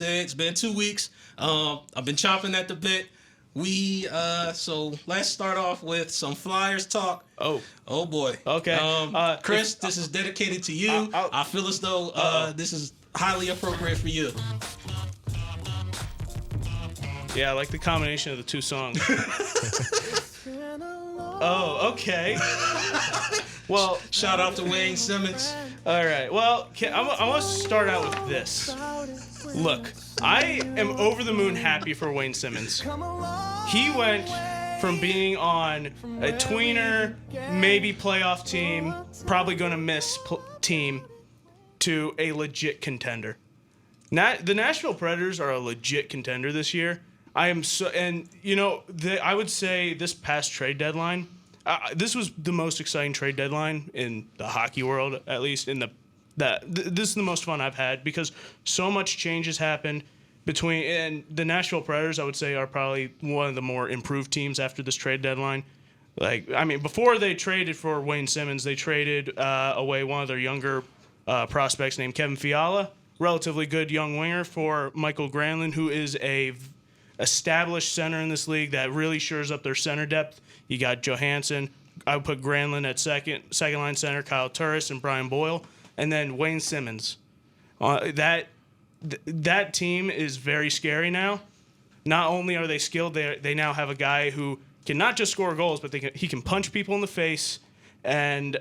It's been 2 weeks. I've been chomping at the bit. So let's start off with some Flyers talk. Oh boy. Okay. Chris, this is dedicated to you. I feel as though this is highly appropriate for you. Yeah, I like the combination of the two songs. Oh, okay. Well, shout out to Wayne Simmonds. All right. Well, I want to start out with this. Look, I am over the moon happy for Wayne Simmonds. He went from being on a tweener, maybe playoff team, probably going to miss team, to a legit contender. The Nashville Predators are a legit contender this year. I would say this past trade deadline, this was the most exciting trade deadline in the hockey world, at least this is the most fun I've had because so much change has happened and the Nashville Predators, I would say, are probably one of the more improved teams after this trade deadline. Before they traded for Wayne Simmonds, they traded away one of their younger prospects named Kevin Fiala, relatively good young winger, for Michael Granlund, who is a established center in this league that really shores up their center depth. You got Johansson. I would put Granlund at second line center, Kyle Turris and Brian Boyle, and then Wayne Simmonds. That team is very scary now. Not only are they skilled, they now have a guy who can not just score goals, but he can punch people in the face. And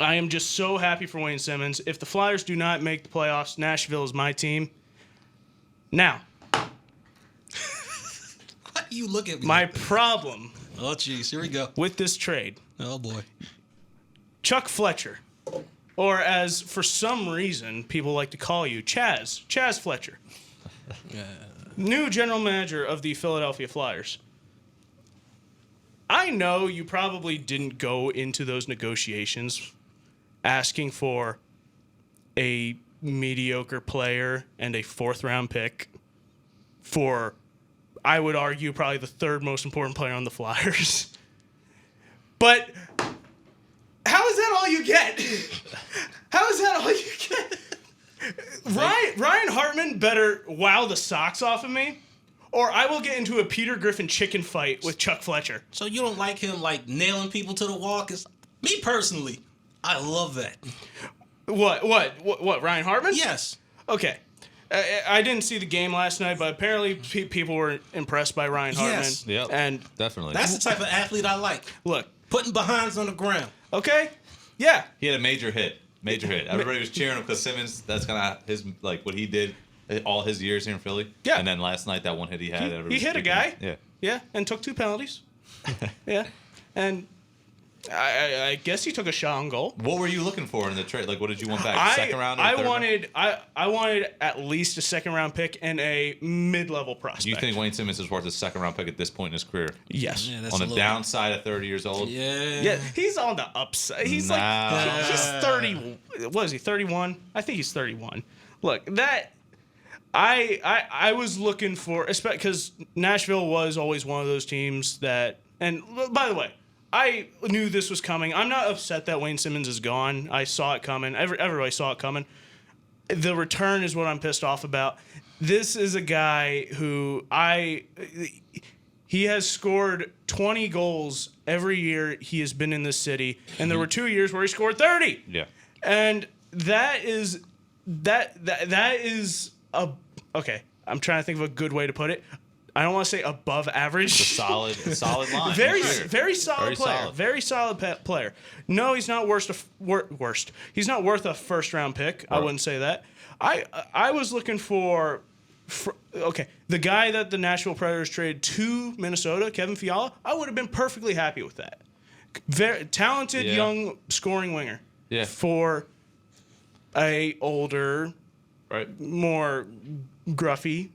I am just so happy for Wayne Simmonds. If the Flyers do not make the playoffs, Nashville is my team. Now, why do you look at me? My problem. Oh, jeez, here we go. With this trade. Oh, boy. Chuck Fletcher, or as for some reason people like to call you, Chaz Fletcher, new general manager of the Philadelphia Flyers. I know you probably didn't go into those negotiations asking for a mediocre player and a fourth-round pick for, I would argue, probably the third most important player on the Flyers. But how is that all you get? How is that all you get? Ryan Hartman better wow the socks off of me, or I will get into a Peter Griffin chicken fight with Chuck Fletcher. So you don't like him nailing people to the wall? 'Cause me personally, I love that. What? Ryan Hartman? Yes. Okay. I didn't see the game last night, but apparently people were impressed by Ryan Hartman. Yes. Yep. And Definitely. That's the type of athlete I like. Look, Putting behinds on the ground. okay, yeah. He had a major hit. Everybody was cheering him because Simmons, that's kind of his, what he did all his years here in Philly. Yeah. And then last night, that one hit he had. He hit a guy. Yeah. Yeah, and took 2 penalties. Yeah. And I guess he took a shot on goal. What were you looking for in the trade? What did you want back? Second round or third round? I wanted at least a second-round pick and a mid-level prospect. Do you think Wayne Simmonds is worth a second-round pick at this point in his career? Yes. Yeah, that's On a the little- downside at 30 years old? Yeah, he's on the upside. He's he's 30. What is he? 31? I think he's 31. Look, I was looking for, especially because Nashville was always one of those teams that. And by the way, I knew this was coming. I'm not upset that Wayne Simmonds is gone. I saw it coming. Everybody saw it coming. The return is what I'm pissed off about. This is a guy who he has scored 20 goals every year he has been in this city, and there were 2 years where he scored 30. Yeah. And that is a okay. I'm trying to think of a good way to put it. I don't want to say above average. It's a solid line. Very sure. very solid player. Solid. Very solid player. No, he's not worst. He's not worth a first round pick. I wouldn't say that. I was looking for the guy that the Nashville Predators traded to Minnesota, Kevin Fiala. I would have been perfectly happy with that. Very talented young scoring winger. Yeah. For a older, Right. more gruffy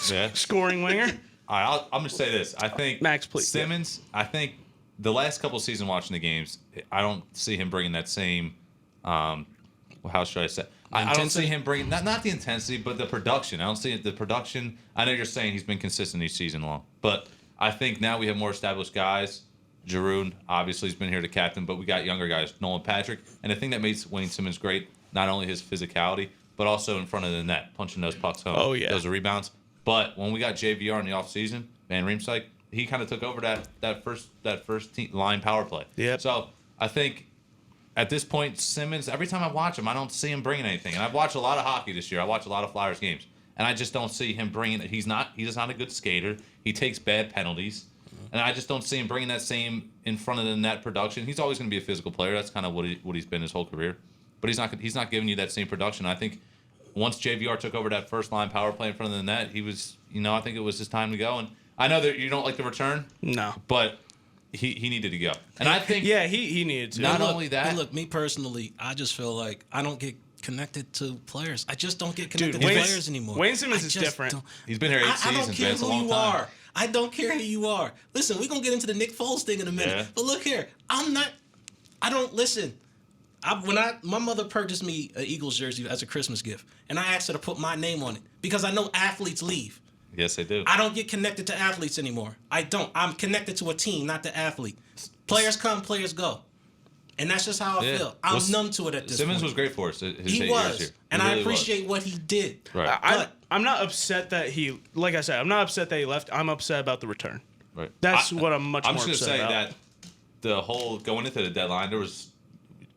Yeah. scoring winger. All right, I'm going to say this. I think Max, please. Simmons, I think the last couple of seasons watching the games, I don't see him bringing that same, how should I say? I don't see him bringing, not the intensity, but the production. I don't see the production. I know you're saying he's been consistent each season long, but I think now we have more established guys. Giroud, obviously, has been here to captain, but we got younger guys, Nolan Patrick. And the thing that makes Wayne Simmonds great, not only his physicality, but also in front of the net, punching those pucks home. Oh, yeah. Those are rebounds. But when we got JVR in the offseason, Van Riemsdyk, he kind of took over that first team line power play. Yep. So I think at this point, Simmonds, every time I watch him, I don't see him bringing anything. And I've watched a lot of hockey this year. I watch a lot of Flyers games. And I just don't see him bringing it. He's just not a good skater. He takes bad penalties. And I just don't see him bringing that same in front of the net production. He's always going to be a physical player. That's kind of what he's been his whole career. But he's not giving you that same production. I think once JVR took over that first line power play in front of the net, he was, I think it was his time to go. And I know that you don't like the return. No. But he needed to go. And I think he needed to. Not only that. Look, me personally, I just feel like I don't get connected to players. I just don't get connected to players anymore. Wayne Simmonds is different. He's been here 8 seasons. I don't care man. It's a who long you time. are. I don't care who you are. Listen, we're going to get into the Nick Foles thing in a minute. Yeah. But look here. My mother purchased me an Eagles jersey as a Christmas gift, and I asked her to put my name on it because I know athletes leave. Yes, they do. I don't get connected to athletes anymore. I don't. I'm connected to a team, not the athlete. Players come, players go. And that's just how I feel. I'm numb to it at this Simmons point. was great for us. He was. And I appreciate what he did. Right. I'm not upset that like I said, I'm not upset that he left. I'm upset about the return. Right. That's what I'm much more upset about. I'm just going to say that the whole going into the deadline, there was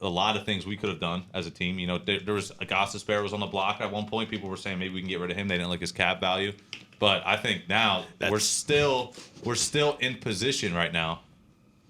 a lot of things we could have done as a team. There was Augustus Bear was on the block at one point. People were saying maybe we can get rid of him. They didn't like his cap value. But I think now we're still in position right now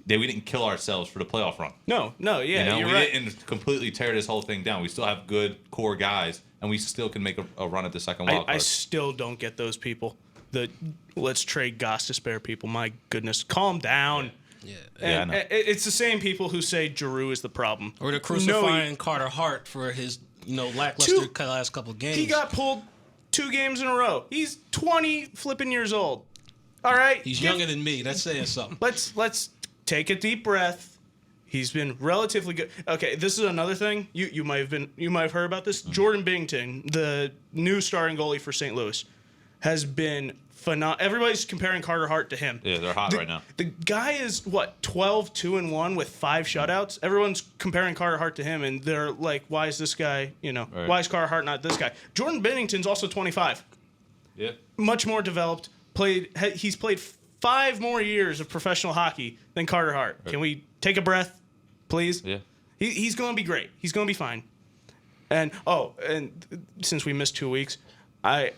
that we didn't kill ourselves for the playoff run. No, yeah, you're we right. didn't completely tear this whole thing down. We still have good core guys, and we still can make a run at the second wild card. I still don't get those people. The let's trade Goss to spare people. My goodness, calm down. Yeah. And it's the same people who say Giroux is the problem. Or they're crucifying Carter Hart for his, lackluster last couple of games. He got pulled 2 games in a row. He's 20 flipping years old. All right. He's younger than me. That's saying something. Let's take a deep breath. He's been relatively good. Okay, this is another thing. You might have heard about this. Jordan Binnington, the new starting goalie for St. Louis, has been phenomenal. Everybody's comparing Carter Hart to him. Yeah, they're hot right now. The guy is 12-2-1 with 5 shutouts. Everyone's comparing Carter Hart to him, and they're like, "Why is this guy? Right. Why is Carter Hart not this guy?" Jordan Binnington's also 25. Yeah. Much more developed. He's played 5 more years of professional hockey than Carter Hart. Right. Can we take a breath, please? Yeah. He's going to be great. He's going to be fine. And since we missed 2 weeks, I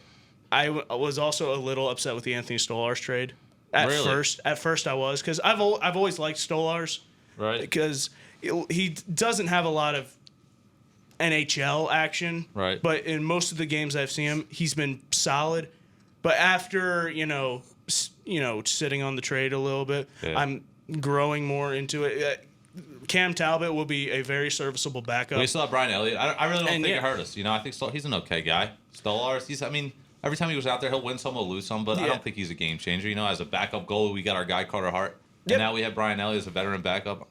was also a little upset with the Anthony Stolarz trade. At first I was, because I've always liked Stolarz. Right. Because he doesn't have a lot of NHL action. Right. But in most of the games I've seen him, he's been solid. But after sitting on the trade a little bit, yeah. I'm growing more into it. Cam Talbot will be a very serviceable backup. We still have Brian Elliott. I really don't think it hurt us. I think he's an okay guy. Stolarz, every time he was out there, he'll win some, he'll lose some, but I don't think he's a game changer. As a backup goalie, we got our guy Carter Hart, and now we have Brian Elliott as a veteran backup.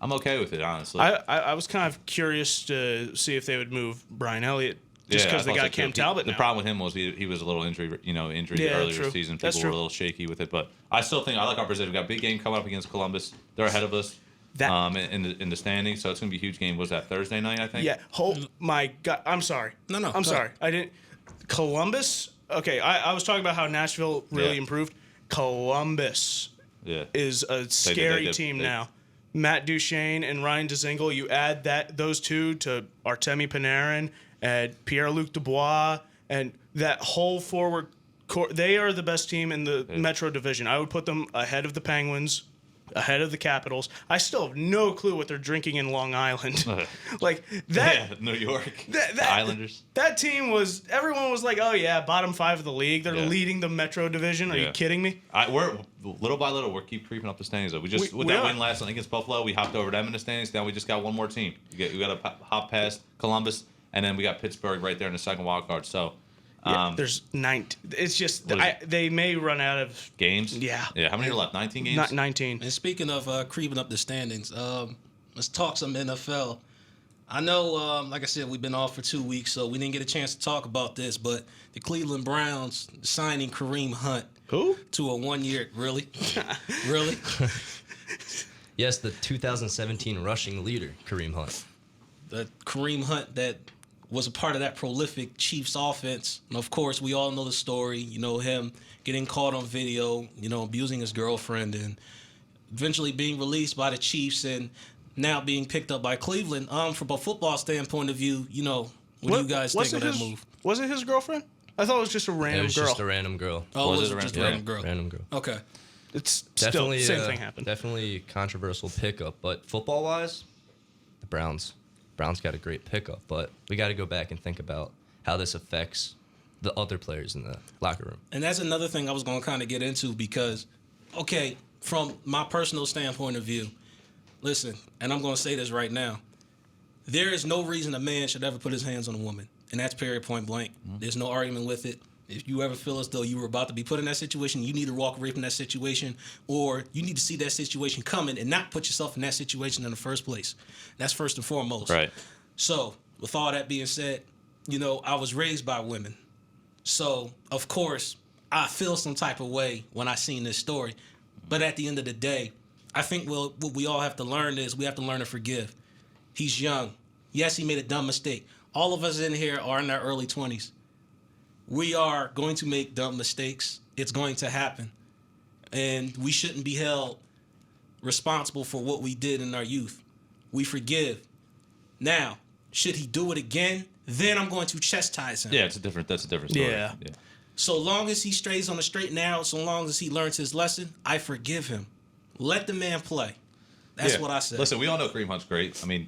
I'm okay with it, honestly. I was kind of curious to see if they would move Brian Elliott just because they got Cam Talbot now. The problem with him was he was a little injury earlier this season. People were a little shaky with it, but I still think I like our position. We got a big game coming up against Columbus. They're ahead of us. In the standings, so it's gonna be a huge game. Was that Thursday night? I think. Yeah. Oh my God! I'm sorry. No. I'm sorry. I didn't. Columbus. Okay. I was talking about how Nashville really improved. Columbus. Is a scary team now. Matt Duchene and Ryan Dzingel. You add those two to Artemi Panarin and Pierre-Luc Dubois and that whole forward core. They are the best team in the Metro Division. I would put them ahead of the Penguins. Ahead of the Capitals. I still have no clue what they're drinking in Long Island. Like that. Yeah, New York. The Islanders. That team was. Everyone was like, "Oh yeah, bottom 5 of the league. They're leading the Metro Division." Are you kidding me? We're little by little. We're keep creeping up the standings. Though. With that win last night against Buffalo, we hopped over them in the standings. Now we just got one more team. We got to hop past Columbus, and then we got Pittsburgh right there in the second wild card. So. There's 19. It's just they may run out of games. Yeah. How many are left? 19 games. 19. And speaking of creeping up the standings, let's talk some NFL. I know, like I said, we've been off for 2 weeks, so we didn't get a chance to talk about this. But the Cleveland Browns signing Kareem Hunt. Who? To a 1-year. Really? Really? Yes, the 2017 rushing leader, Kareem Hunt. The Kareem Hunt that was a part of that prolific Chiefs offense. And of course, we all know the story. You know, him getting caught on video, you know, abusing his girlfriend, and eventually being released by the Chiefs, and now being picked up by Cleveland. From a football standpoint of view, you know, what do you guys think of that move? Was it his girlfriend? I thought it was just a random girl. It was just a random girl. Oh, Was it was it a just a random- random girl. Random girl. Okay. It's Definitely still same thing happened. Definitely controversial pickup, but football-wise, the Browns got a great pickup. But we got to go back and think about how this affects the other players in the locker room. And that's another thing I was going to kind of get into because, okay, from my personal standpoint of view, listen, and I'm going to say this right now, there is no reason a man should ever put his hands on a woman. And that's period, point blank. There's no argument with it. If you ever feel as though you were about to be put in that situation, you need to walk away from that situation, or you need to see that situation coming and not put yourself in that situation in the first place. That's first and foremost. Right. So, with all that being said, you know, I was raised by women. So, of course, I feel some type of way when I seen this story. But at the end of the day, I think what we all have to learn is we have to learn to forgive. He's young. Yes, he made a dumb mistake. All of us in here are in our early 20s. We are going to make dumb mistakes. It's going to happen. And we shouldn't be held responsible for what we did in our youth. We forgive. Now, should he do it again? Then I'm going to chastise him. Yeah, that's a different story. Yeah. So long as he strays on the straight and narrow, so long as he learns his lesson, I forgive him. Let the man play. That's what I said. Listen, we all know Kareem Hunt's great. I mean,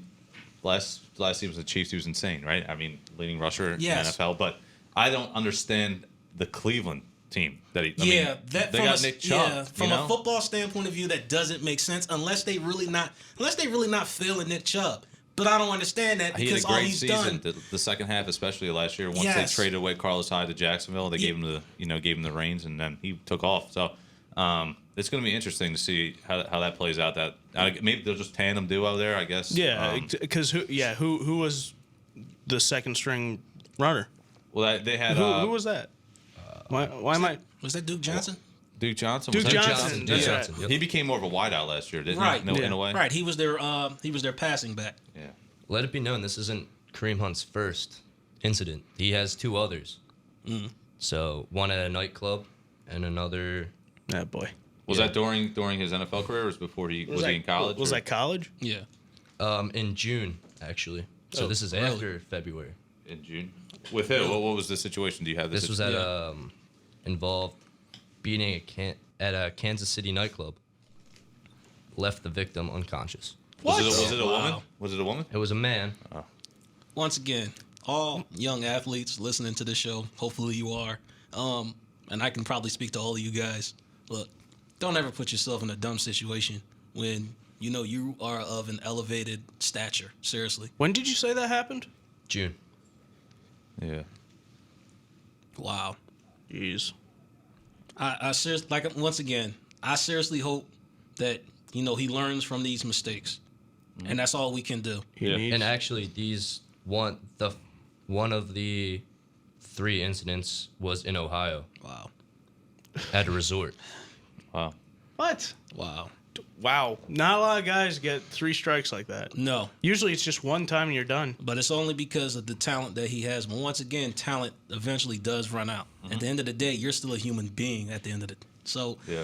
last season was the Chiefs. He was insane, right? I mean, leading rusher in the NFL. But I don't understand the Cleveland team that he. They got Nick Chubb. Yeah, from a football standpoint of view, that doesn't make sense unless they really not feeling Nick Chubb. But I don't understand that He had because a all great he's season. done. The second half, especially last year, once they traded away Carlos Hyde to Jacksonville, they gave him the reins, and then he took off. So it's going to be interesting to see how that plays out. That maybe they'll just tandem duo there, I guess. Yeah, because who was the second string runner? Well, they had Who was that? Why am I? Was that Duke Johnson? Duke Johnson. Duke was that Johnson. Duke That's right. Johnson, yep. He became more of a wideout last year, didn't Right. he? In a way. Right. He was their passing back. Yeah. Let it be known, this isn't Kareem Hunt's first incident. He has two others. So one at a nightclub and another. Oh boy. Was that during his NFL career, or was before he was he in college? Was or? that college? Yeah. In June, actually. So this is really? after February. In June? With who? What was the situation? Do you have This was at involved beating at a Kansas City nightclub. Left the victim unconscious. Was it a woman? Wow. Was it a woman? It was a man. Once again, all young athletes listening to this show, hopefully you are, and I can probably speak to all of you guys. Look, don't ever put yourself in a dumb situation when you know you are of an elevated stature. Seriously. When did you say that happened? June. Yeah. Wow. Jeez. I seriously, once again, I seriously hope that he learns from these mistakes, and that's all we can do. And actually, one of the 3 incidents was in Ohio Wow. at a resort. Wow. What? Wow. Wow. Not a lot of guys get 3 strikes like that. No, Usually it's just one time and you're done. but it's only because of the talent that he has. But once again, talent eventually does run out. At the end of the day, you're still a human being at the end of it. So, Yeah.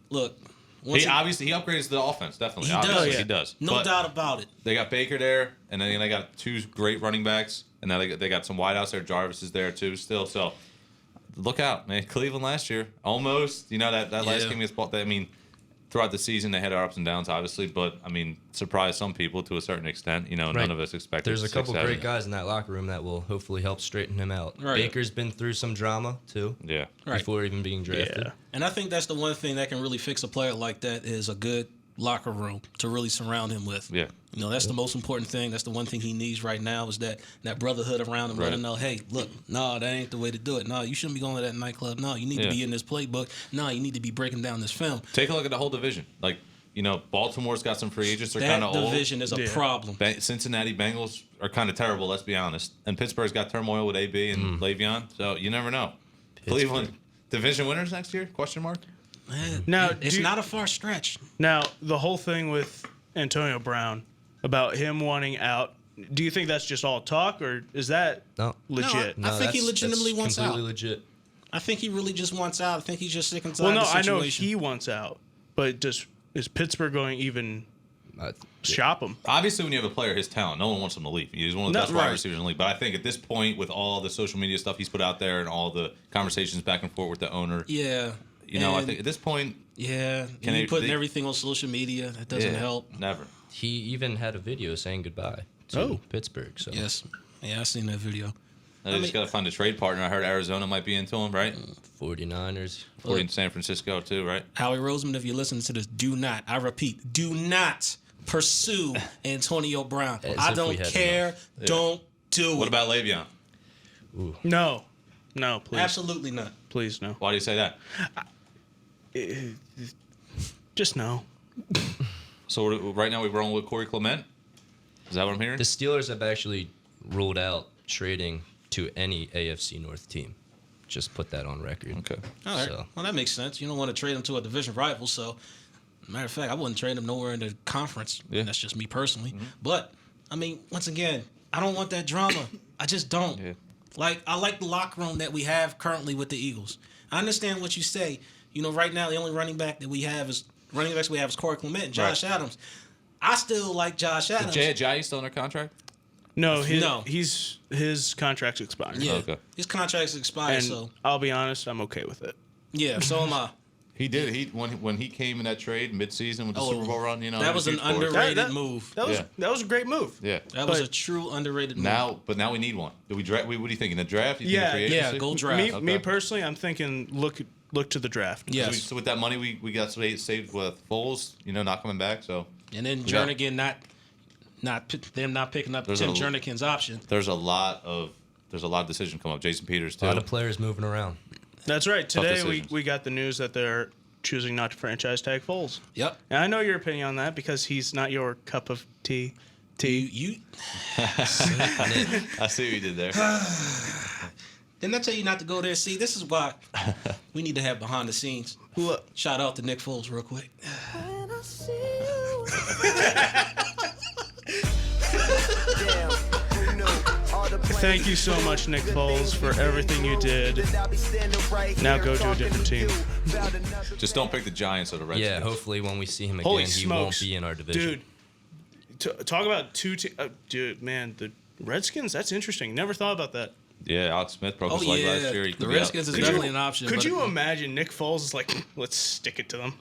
look. He upgrades the offense, definitely. He does. Obviously, Yeah. he does. No But doubt about it. They got Baker there, and then they got 2 great running backs, and now they got some wideouts there. Jarvis is there too, still. So look out, man. Cleveland last year, almost. That last game against Baltimore. I mean, throughout the season they had our ups and downs, obviously, but I mean, surprised some people to a certain extent. None of us expected. There's a couple 6-7. great guys in that locker room that will hopefully help straighten him out. Right. Baker's been through some drama too. Yeah. Right. Before even being drafted. Yeah. And I think that's the one thing that can really fix a player like that is a good locker room to really surround him with. Yeah. That's the most important thing. That's the one thing he needs right now is that brotherhood around him. Right. Let him know, hey, look, no, that ain't the way to do it. No, you shouldn't be going to that nightclub. No, you need to be in this playbook. No, you need to be breaking down this film. Take a look at the whole division. Baltimore's got some free agents. They're kind That of old. division is a problem. Cincinnati Bengals are kind of terrible, let's be honest. And Pittsburgh's got turmoil with AB and Le'Veon, so you never know. Cleveland, division winners next year? Question mark? Man, Now, it's not a far stretch. Now, the whole thing with Antonio Brown about him wanting out, do you think that's just all talk, or is that No. legit? I think he legitimately wants out. Completely legit. I think he really just wants out. I think he's just sick and tired Well, no, of the I situation. know he wants out, but is Pittsburgh going to even shop him? Obviously, when you have a player his talent, no one wants him to leave. He's one of the best wide right. receivers in the league. But I think at this point, with all the social media stuff he's put out there and all the conversations back and forth with the owner, Yeah. I think at this point, Yeah. Can You they- putting they- everything on social media. That doesn't help. Never. He even had a video saying goodbye to Pittsburgh. So Yes. Yeah, I seen that video. They just got to find a trade partner. I heard Arizona might be into him, right? 49ers. Or in San Francisco too, right? Howie Roseman, if you listen to this, I repeat, do not pursue Antonio Brown. As I if don't we had care. Yeah. Don't do What it. about Le'Veon? No, please, Absolutely not. please, no. Why do you say that? Just no. So right now we're rolling with Corey Clement. Is that what I'm hearing? The Steelers have actually ruled out trading to any AFC North team. Just put that on record. Okay. All right. So- Well, that makes sense. You don't want to trade him to a division rival. So, matter of fact, I wouldn't trade him nowhere in the conference. Yeah. That's just me personally. But, I mean, once again, I don't want that drama. I just don't. Yeah. Like, I like the locker room that we have currently with the Eagles. I understand what you say. You know, right now, the only running backs we have is Corey Clement and Josh Adams. I still like Josh Adams. Jay still under contract? No, No. his contract's expired. Yeah. Okay. His contract's expired, And so I'll be honest, I'm okay with it. yeah, so am I. He did. When he came in that trade midseason with the Super Bowl run, that he was was an huge for us. underrated move. That was a great move. Yeah. That was but- a true underrated move. Now we need one. Do we draft? What do you think in the draft? You think Yeah. free Yeah, agency? go draft. Me personally, I'm thinking look to the draft. Yes. So with that money we got saved with Foles, not coming back. So And then Yeah. Jernigan not picking up There's Tim a- Jernigan's option. there's a lot of decisions coming up. Jason Peters A too. lot of players moving around. That's right. Tough Today decisions. we got the news that they're choosing not to franchise tag Foles. Yep. And I know your opinion on that because he's not your cup of tea. You I see what you did there. didn't I tell you not to go there? See, this is why we need to have behind the scenes. Look, Shout out to Nick Foles real quick. thank you so much, Nick Foles, for everything you did. Now go to a different team. Just don't pick the Giants or the Redskins. Yeah, hopefully when we see him again, Holy he smokes. won't be in our division. Dude, talk about dude, man, the Redskins, that's interesting. Never thought about that. Yeah, Alex Smith broke Oh his leg yeah, last year. He the could be out. Redskins is Could definitely you- an option. Could but you imagine Nick Foles is like, let's stick it to them?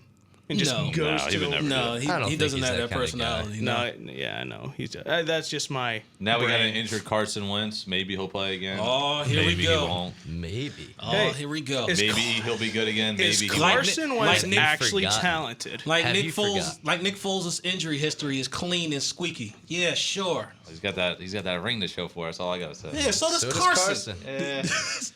And just No. goes No, he to would the... never. No, I don't he think doesn't he's have that that kinda personality. No, yeah, I know. He's that's just my Now we got an brain. injured Carson Wentz. Maybe he'll play again. Oh, here we Maybe go. He won't. Maybe. Oh, Hey, here we go. is- Maybe he'll be good again. Is Maybe he won't. Carson Like Wentz Nick actually forgotten. talented? Like Have Nick you Foles, forgot? like Nick Foles' injury history is clean and squeaky. Yeah, sure. He's got that ring to show for us. All I gotta say. Yeah, so does So does Carson. Yeah.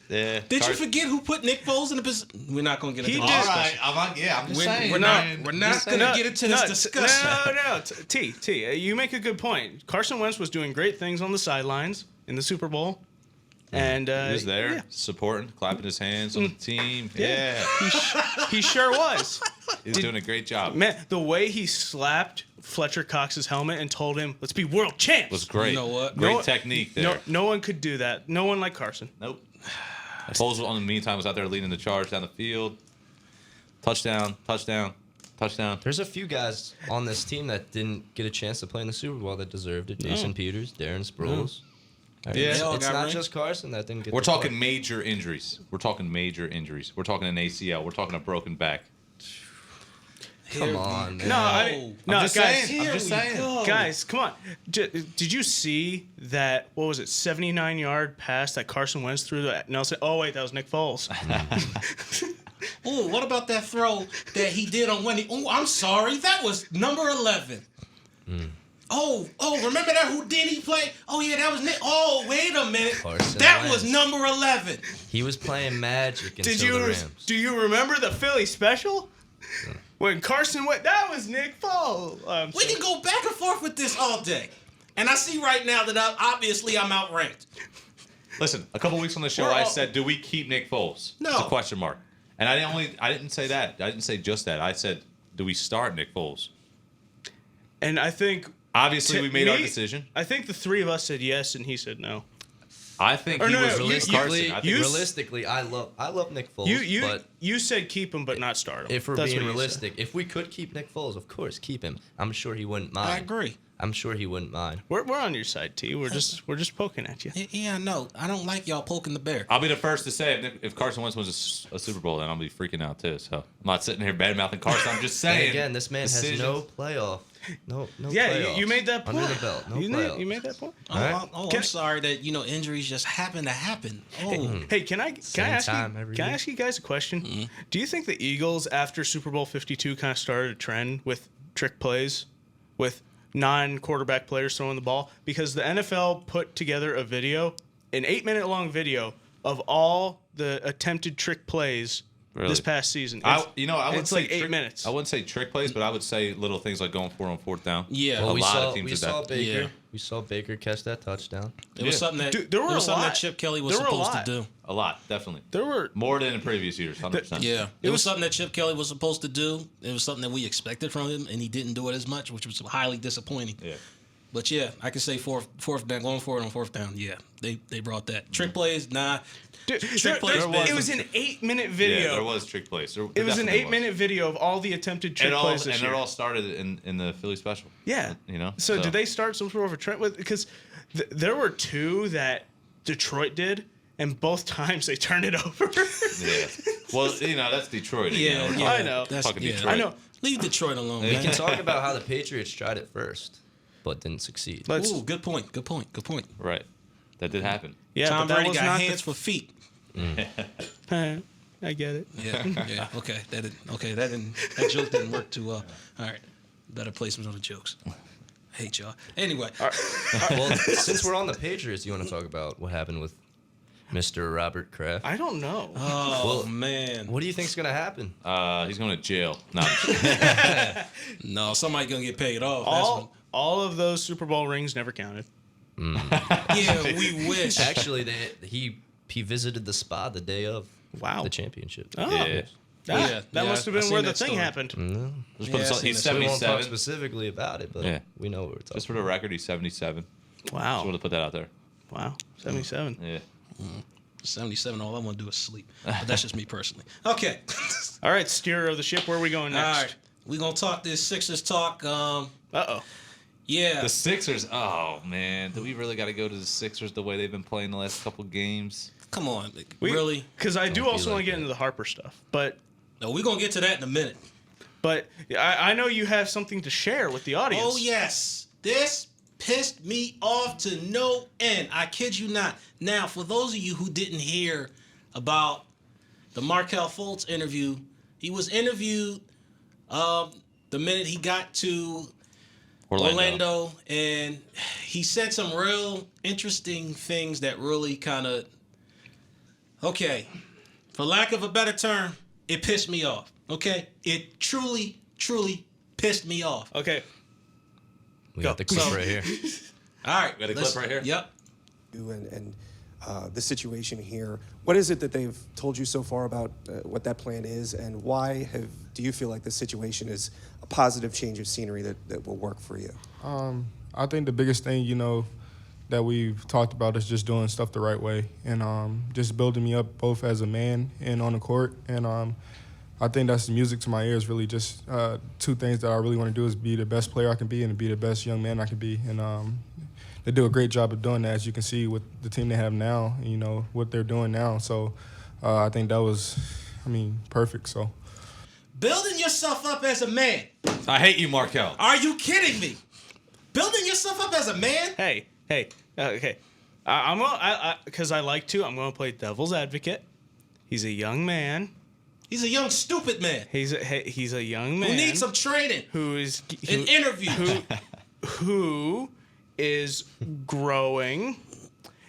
Yeah. Did you forget who put Nick Foles in the position? We're not going to get into He this did. All discussion. right. I'm just saying. We're man. not Just going to saying. get into this discussion. No. T. You make a good point. Carson Wentz was doing great things on the sidelines in the Super Bowl, and He was there, yeah. supporting, clapping his hands on the team. Yeah. He sure was. He's doing a great job. Man, the way he slapped Fletcher Cox's helmet and told him, "Let's be world champs." Was great. You know what? Great No- technique there. No one could do that. No one like Carson. Nope. Foles, in the meantime, was out there leading the charge down the field. Touchdown. There's a few guys on this team that didn't get a chance to play in the Super Bowl that deserved it. Jason Peters, Darren Sproles. I mean, Yeah. it's, They all it's got not rings. just Carson that didn't get. We're to talking play. major injuries. We're talking an ACL. We're talking a broken back. Come on, man. No, I mean, no, just guys. saying. I'm just saying. Guys, come on. Did you see that, what was it, 79-yard pass that Carson Wentz threw to Nelson? Oh, wait, that was Nick Foles. Oh, what about that throw that he did on Wendy? Oh, I'm sorry. That was number 11. Oh, remember that Houdini play? Oh, yeah, that was Nick. Oh, wait a minute. Carson that Wentz. was number 11. He was playing Magic until Did the you Rams. do you remember the Philly special? When Carson went, that was Nick Foles. We can go back and forth with this all day. And I see right now that I'm outranked. Listen, a couple weeks on the show, I said, "Do we keep Nick Foles?" No. It's a question mark. And I didn't say that. I didn't say just that. I said, "Do we start Nick Foles?" And I think Obviously, we made our decision. I think the three of us said yes, and he said no. I think Or he no, was no, Carson. I think Realistically, I love Nick Foles. But You said keep him, but not start him. if we're That's being what you realistic, if we could keep Nick Foles, of course, keep him. I'm sure he wouldn't mind. I agree. I'm sure he wouldn't mind. We're on your side, T. We're just poking at you. Yeah, no, I don't like y'all poking the bear. I'll be the first to say if Carson Wentz wins a Super Bowl, then I'll be freaking out too. So I'm not sitting here bad mouthing Carson. I'm just saying. And again, this man has no playoff. No Yeah, playoffs you made that point. under the belt. No you playoffs. made that point. I'm sorry that injuries just happen to happen. Oh, Hey, can I ask you guys a question? Mm-hmm. Do you think the Eagles after Super Bowl 52 kind of started a trend with trick plays, with non-quarterback players throwing the ball? Because the NFL put together an 8-minute long video of all the attempted trick plays this past season. I would it's say like 8 minutes. I wouldn't say trick plays, but I would say little things like going for it on fourth down. Yeah. Well, a lot of teams we did saw that. Baker. Yeah. We saw Baker catch that touchdown. it was something that Dude, there were a something lot. that Chip Kelly was There were a supposed to lot. do. A lot, definitely. There were More than in previous years, 100%. Yeah, it was something that Chip Kelly was supposed to do. It was something that we expected from him, and he didn't do it as much, which was highly disappointing. Yeah. But yeah, I can say fourth down, going for it on fourth down. Yeah, they brought that. Trick plays, nah. Dude, Trick plays. it was an 8-minute video. Yeah, there was trick plays. It was an 8-minute video of all the attempted trick plays this and year. it all started in the Philly special. Yeah. So did they start some sort of a trend with? Because there were two that Detroit did, and both times they turned it over. Yeah. Well, that's Detroit. Yeah, Again. yeah. I know. That's, Fucking yeah. Detroit. I know. Leave Detroit alone, We man. can talk about how the Patriots tried it first, but didn't succeed. Ooh, good point. Good point. Good point. Right. That did happen. Yeah, Tom but that Brady was got not hands for feet. I get it. Yeah, yeah. Okay, that joke didn't work too well. All right, better play some other jokes. I hate y'all. Anyway, Well, since we're on the Patriots, you want to talk about what happened with Mr. Robert Kraft? I don't know. oh man, What do you think's gonna happen? He's going to jail. No. no, somebody gonna get paid off. All of those Super Bowl rings never counted. Yeah, we wish. Actually, he visited the spa the day of Wow. the championship. Oh. Yeah. That must have I been seen where the that thing story. happened. Just Yeah, put this I on- seen he's that. We won't talk 77. specifically about it, but Yeah. we know what we're talking Just for the record, he's 77. Just Wow. want to put that out there. Wow. 77. Yeah. 77. All I want to do is sleep. But that's just me personally. Okay. All right, steerer of the ship. Where are we going All next? right. We gonna talk this Sixers talk. Uh-oh. Yeah. The Sixers. Oh, man. Do we really got to go to the Sixers the way they've been playing the last couple games? Come on, really? Because I do be also like want to get that. into the Harper stuff. But No, we're gonna get to that in a minute. I know you have something to share with the audience. Oh yes, this pissed me off to no end. I kid you not. Now, for those of you who didn't hear about the Markelle Fultz interview, he was interviewed the minute he got to Orlando, and he said some real interesting things that really kind of, okay, for lack of a better term, it pissed me off. Okay, it truly, truly pissed me off. Okay. We got the clip So- right here. All right, got a clip right here? Yep. and the situation here. What is it that they've told you so far about what that plan is, and why do you feel like this situation is a positive change of scenery that will work for you? I think the biggest thing, that we've talked about is just doing stuff the right way and just building me up both as a man and on the court. And I think that's music to my ears, really just two things that I really want to do is be the best player I can be and be the best young man I can be. And they do a great job of doing that, as you can see with the team they have now, what they're doing now. So I think that was, perfect. So. Building yourself up as a man. I hate you, Markelle. Are you kidding me? Building yourself up as a man? Hey. Okay. Because I like to, I'm going to play devil's advocate. He's a young man. He's a young, stupid man He's a young man who needs some training, who is an interview. who is growing.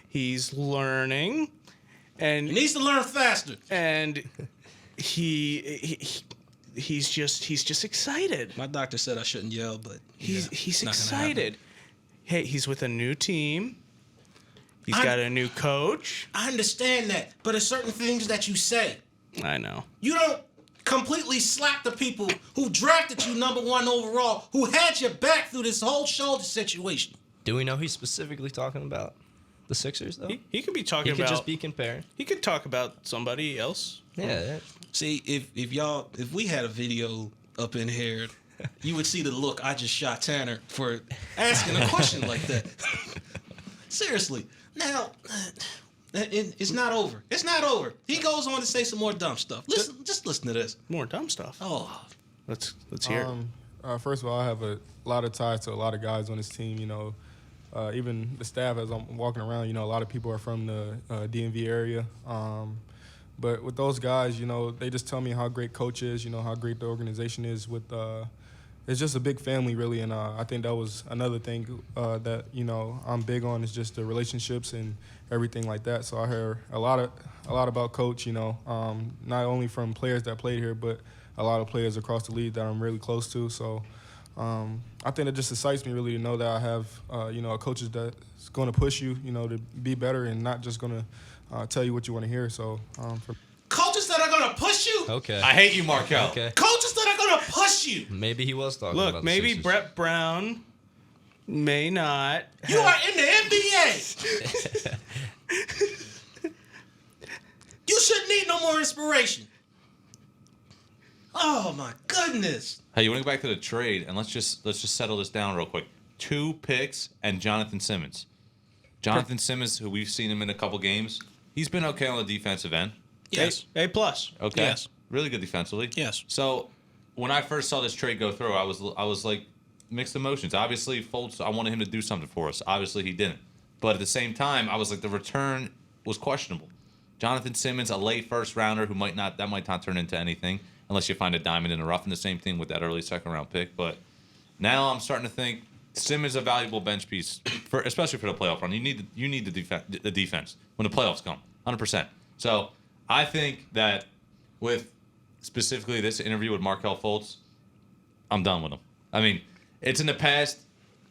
He's learning, and He needs to learn faster. and he's just excited. My doctor said I shouldn't yell, but He's not gonna excited. Hey, he's with a new team. He's I'm- got a new coach. I understand that, but there's certain things that you say. I know. You don't completely slapped the people who drafted you number 1 overall, who had your back through this whole shoulder situation. Do we know he's specifically talking about the Sixers, though? He could be talking He about. could just be comparing. He could talk about somebody else. Yeah. See, if we had a video up in here, you would see the look I just shot Tanner for asking a question like that. Seriously. Now, it's not over. It's not over. He goes on to say some more dumb stuff. Just listen to this. More dumb stuff. Oh, Let's hear it. First of all, I have a lot of ties to a lot of guys on this team. You know, even the staff as I'm walking around. You know, a lot of people are from the DMV area. But with those guys, you know, they just tell me how great coach is. You know, how great the organization is. It's just a big family, really. And I think that was another thing that I'm big on is just the relationships and everything like that. So I heard a lot about coach. You know, not only from players that played here, but a lot of players across the league that I'm really close to. So I think it just excites me really to know that I have, a coach that's going to push you, to be better and not just going to tell you what you want to hear. So coaches that are going to push you. Okay. I hate you, Markel. Okay. Coaches that are going to push you. Maybe he was talking about Look, the maybe Sixers. Brett Brown may not. You are in the NBA. You shouldn't need no more inspiration. Oh my goodness. Hey, you want to go back to the trade and let's just settle this down real quick. 2 picks and Jonathan Simmonds. Jonathan Simmonds, who we've seen him in a couple games, he's been okay on the defensive end. Yes. A+. Okay. Yes. Really good defensively. Yes. So when I first saw this trade go through, I was like mixed emotions. Obviously, Fultz, I wanted him to do something for us. Obviously, he didn't. But at the same time, I was like, the return was questionable. Jonathan Simmonds, a late first rounder who might not turn into anything unless you find a diamond in the rough. And the same thing with that early second round pick. But now I'm starting to think Simmons is a valuable bench piece, especially for the playoff run. You need the defense when the playoffs come, 100%. So I think that with specifically this interview with Markel Fultz, I'm done with him. I mean, it's in the past.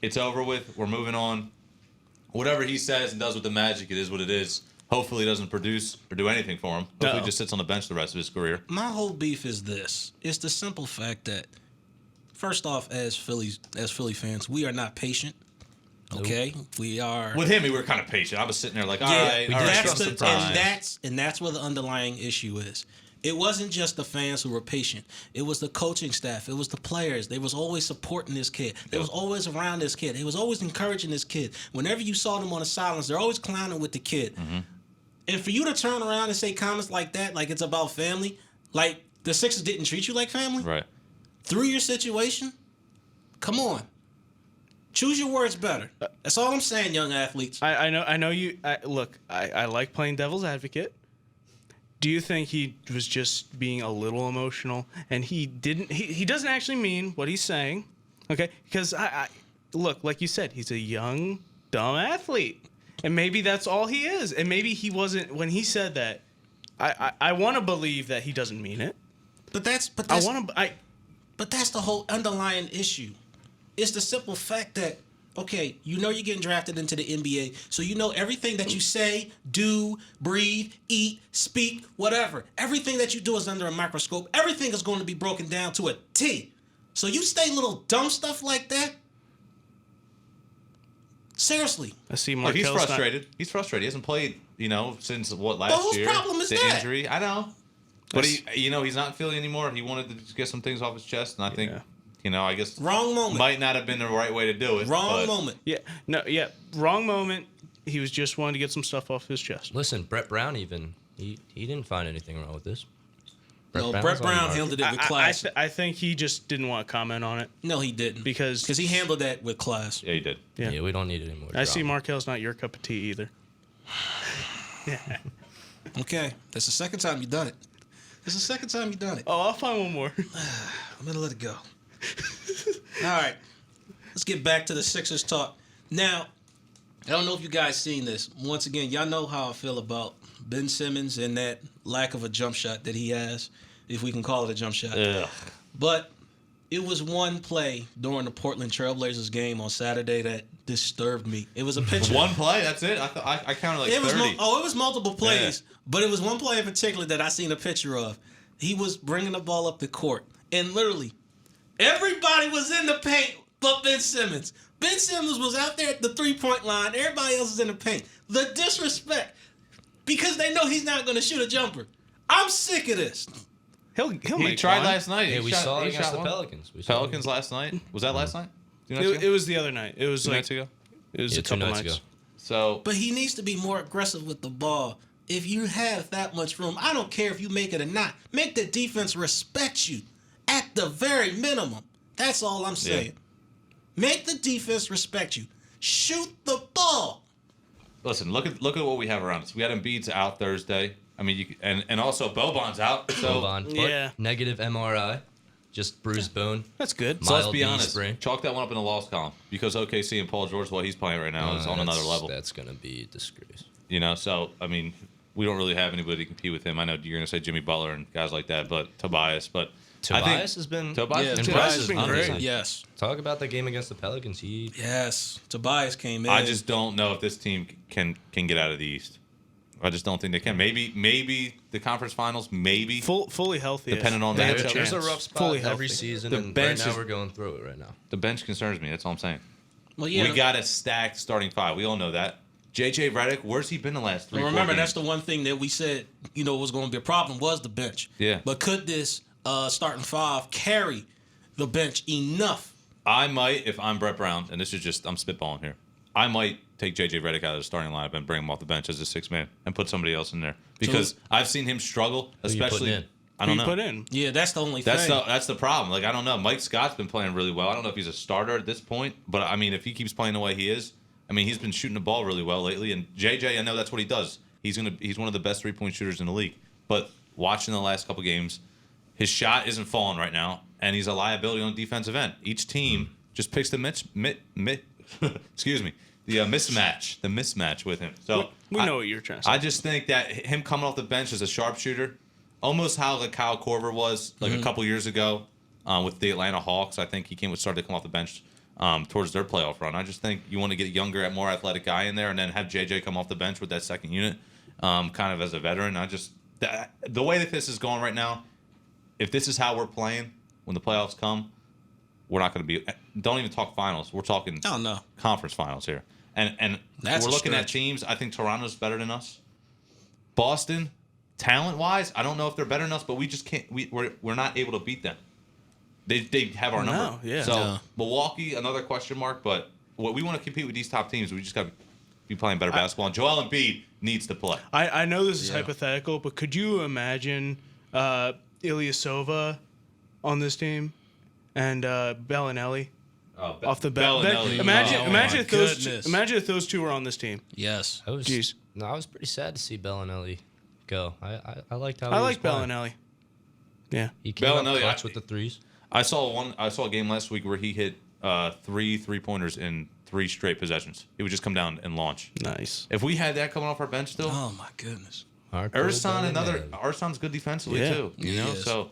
It's over with. We're moving on. Whatever he says and does with the Magic, it is what it is. Hopefully, he doesn't produce or do anything for him. Hopefully, he just sits on the bench the rest of his career. My whole beef is this. It's the simple fact that, first off, as Philly fans, we are not patient. Okay? We are. With him, we were kind of patient. I was sitting there like, all right, that's trust the time. and that's where the underlying issue is. It wasn't just the fans who were patient. It was the coaching staff. It was the players. They was always supporting this kid. They was always around this kid. They was always encouraging this kid. Whenever you saw them on the sidelines, they're always clowning with the kid. Mm-hmm. And for you to turn around and say comments like that, like it's about family, like the Sixers didn't treat you like family, Right. through your situation, come on. Choose your words better. That's all I'm saying, young athletes. I know you. Look, I like playing devil's advocate. Do you think he was just being a little emotional and he doesn't actually mean what he's saying? Okay? Because I look, like you said, he's a young, dumb athlete. And maybe that's all he is. And maybe he wasn't when he said that. I want to believe that he doesn't mean it. But that's the whole underlying issue. It's the simple fact that, okay, you're getting drafted into the NBA, so you know everything that you say, do, breathe, eat, speak, whatever. Everything that you do is under a microscope. Everything is going to be broken down to a T. So you say little dumb stuff like that? Seriously. I see Look, Markel's he's frustrated. He's frustrated. He hasn't played, since last whose year? problem is the that? injury. I know. But he's not feeling anymore. He wanted to just get some things off his chest, and I think, I guess Wrong moment. might not have been the right way to do it. Wrong moment. Wrong moment. He was just wanting to get some stuff off his chest. Listen, Brett Brown even he didn't find anything wrong with this. Brett was on Brown the market. handled it with class. I think he just didn't want to comment on it. No, he didn't. Because he handled that with class. Yeah, he did. Yeah. We don't need it anymore. I see Markel's not your cup of tea either. Okay, that's the second time you've done it. Oh, I'll find one more. I'm going to let it go. All right. Let's get back to the Sixers talk. Now, I don't know if you guys seen this. Once again, y'all know how I feel about Ben Simmons and that lack of a jump shot that he has, if we can call it a jump shot. Ugh. But it was one play during the Portland Trailblazers game on Saturday that disturbed me. It was a picture. One play, that's it? I counted like 30. It was multiple plays, but it was one play in particular that I seen a picture of. he was bringing the ball up the court, and literally everybody was in the paint but Ben Simmons. Ben Simmons was out there at the 3-point line. Everybody else is in the paint. The disrespect, because they know he's not going to shoot a jumper. I'm sick of this. He'll He make tried one. last night. Yeah, He we shot- saw it he against shot the one. Pelicans. Pelicans last night. Was that last night? 2 nights ago? It was the other night. It was 2 like nights ago. it was Yeah, a 2 couple nights nights. ago. So But he needs to be more aggressive with the ball. If you have that much room, I don't care if you make it or not. Make the defense respect you at the very minimum. That's all I'm saying. Make the defense respect you. Shoot the ball. listen, look at what we have around us. We had Embiid's out Thursday. I mean, and also Boban's out. So Boban, but Yeah. negative MRI, just bruised bone. That's good. So let's Mild be knee honest. sprain. Chalk that one up in the loss column because OKC and Paul George, what he's playing right now, is on another level. That's gonna be a disgrace. You know, so I mean, we don't really have anybody to compete with him. I know you're going to say Jimmy Butler and guys like that, but Tobias. But I think Tobias has been Tobias Yeah, Tobias has impressive. been honestly. great. Yes. Talk about the game against the Pelicans. Yes. Tobias came in. I just don't know if this team can get out of the East. I just don't think they can. Maybe the conference finals. Maybe Fully healthy. Depending on They the have matchup. There's a chance. rough spot Fully every healthy. season, The and right bench now is- we're going through it right now. the bench concerns me. That's all I'm saying. Well, yeah. We got a stacked starting five. We all know that. JJ Redick, where's he been the last 3 And 4 remember, games? that's the one thing that we said, was going to be a problem was the bench. Yeah. But could this starting five carry the bench enough? I might, if I'm Brett Brown, and this is just, I'm spitballing here. I might take JJ Redick out of the starting lineup and bring him off the bench as a 6-man and put somebody else in there because I've seen him struggle, Who you putting especially. in? I don't Who know. you put in? Yeah, that's the only thing. That's the problem. Like I don't know. Mike Scott's been playing really well. I don't know if he's a starter at this point, but I mean, if he keeps playing the way he is, I mean, he's been shooting the ball really well lately. And JJ, I know that's what he does. He's one of the best 3-point shooters in the league. But watching the last couple games, his shot isn't falling right now, and he's a liability on the defensive end. Each team just picks the mismatch with him. So We know what you're trying to say. I just think that him coming off the bench as a sharpshooter, almost how like Kyle Korver was like a couple years ago with the Atlanta Hawks. I think he started to come off the bench towards their playoff run. I just think you want to get a younger, more athletic guy in there, and then have JJ come off the bench with that second unit, kind of as a veteran. The way that this is going right now, if this is how we're playing when the playoffs come, we're not going to be. Don't even talk finals. We're talking I don't know. conference finals here. And That's we're a looking at stretch. teams. I think Toronto's better than us. Boston, talent-wise, I don't know if they're better than us, but we just can't. We're not able to beat them. They have our number. No, yeah. So No. Milwaukee, another question mark. But what we want to compete with these top teams, we just got to be playing better basketball. And Joel Embiid needs to play. I know this is Yeah. hypothetical, but could you imagine Ilyasova on this team and Bellinelli off the bench? Bellinelli. Imagine Oh, imagine my if those goodness. imagine if those two were on this team. Yes. I was pretty sad to see Bellinelli go. I liked how I he was like playing. Bellinelli. Yeah. He came up Bellinelli, clutch with the threes. I saw a game last week where he hit 3-pointers in 3 straight possessions. He would just come down and launch. Nice. If we had that coming off our bench still, Oh, my goodness. Ersan's good defensively Yeah. too. You He know, is. so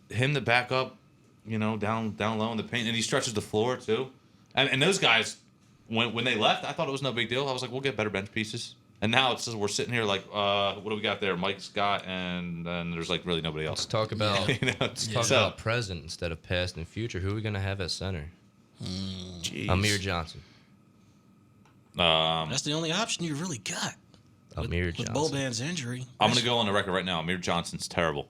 him to back up, down low in the paint, and he stretches the floor too. And those guys, when they left, I thought it was no big deal. I was like, we'll get better bench pieces. And now it's just we're sitting here like, what do we got there? Mike Scott, and then there's like really nobody Let's else. talk about Let's talk about present instead of past and future. Who are we gonna have at center? Jeez. Amir Johnson. That's the only option you really got. Amir With Johnson. Boban's injury. I'm gonna go on the record right now. Amir Johnson's terrible.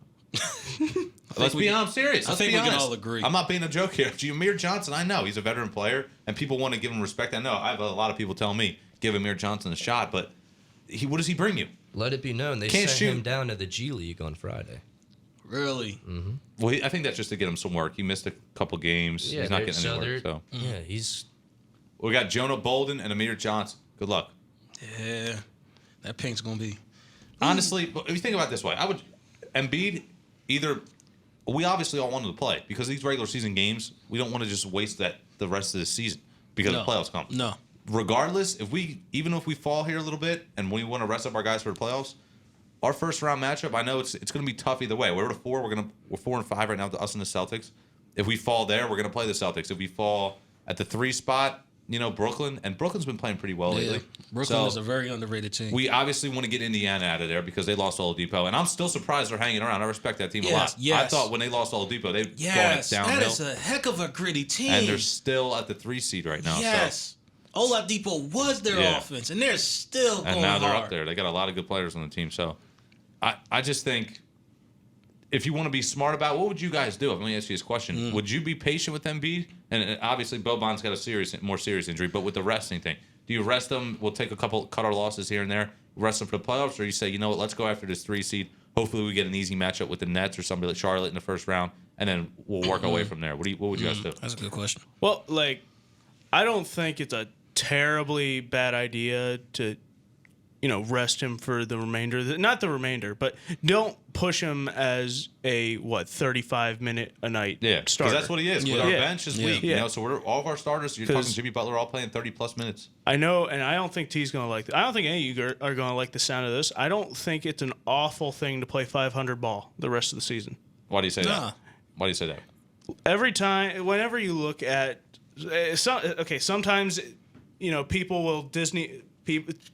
I'm serious. I Let's think be we can honest. all agree. I'm not being a joke here. Amir Johnson, I know he's a veteran player, and people want to give him respect. I know. I have a lot of people tell me give Amir Johnson a shot, but what does he bring you? Let it be known they Can't sent shoot. him down to the G League on Friday. Really? Well, I think that's just to get him some work. He missed a couple games. Yeah, he's not they're- getting so any work. they're- So Yeah, he's we got Jonah Bolden and Amir Johnson. Good luck. Yeah. That pink's going to be. Honestly, but if you think about it this way, Embiid either. We obviously all wanted to play because these regular season games. We don't want to just waste the rest of the season because No. the playoffs come. No. Regardless, even if we fall here a little bit and we want to rest up our guys for the playoffs, our first round matchup, I know it's going to be tough either way. We're 4-5 right now to us and the Celtics. If we fall there, we're going to play the Celtics. If we fall at the 3 spot, Brooklyn, and Brooklyn's been playing pretty well lately. Brooklyn is a very underrated team. We obviously want to get Indiana out of there because they lost Oladipo, and I'm still surprised they're hanging around. I respect that team a lot. Yes. I thought when they lost Oladipo, they'd Yes, gone downhill. that is a heck of a gritty team. And they're still at the 3 seed right now. Yes. Oladipo was their offense, and they're still going and now they're hard. up there. They got a lot of good players on the team. So I just think if you want to be smart about what would you guys do? Let me ask you this question. Would you be patient with Embiid? And obviously Boban's got a more serious injury, but with the resting thing, do you rest them? We'll take cut our losses here and there, rest them for the playoffs, or you say, you know what, let's go after this 3 seed. Hopefully we get an easy matchup with the Nets or somebody like Charlotte in the first round, and then we'll work our way from there. What would you guys do? That's a good question. Well, I don't think it's a terribly bad idea to, rest him for the remainder. Not the remainder, but don't push him as a 35-minute a night Yeah, because starter. that's what he is. With our bench is weak. Yeah. So all of our starters. You're talking Jimmy Butler all playing 30+ minutes. I know, and I don't think T's going to like it. I don't think any of you are going to like the sound of this. I don't think it's an awful thing to play 500 ball the rest of the season. Why do you say that? Why do you say that? Every time, whenever you look at, sometimes, people will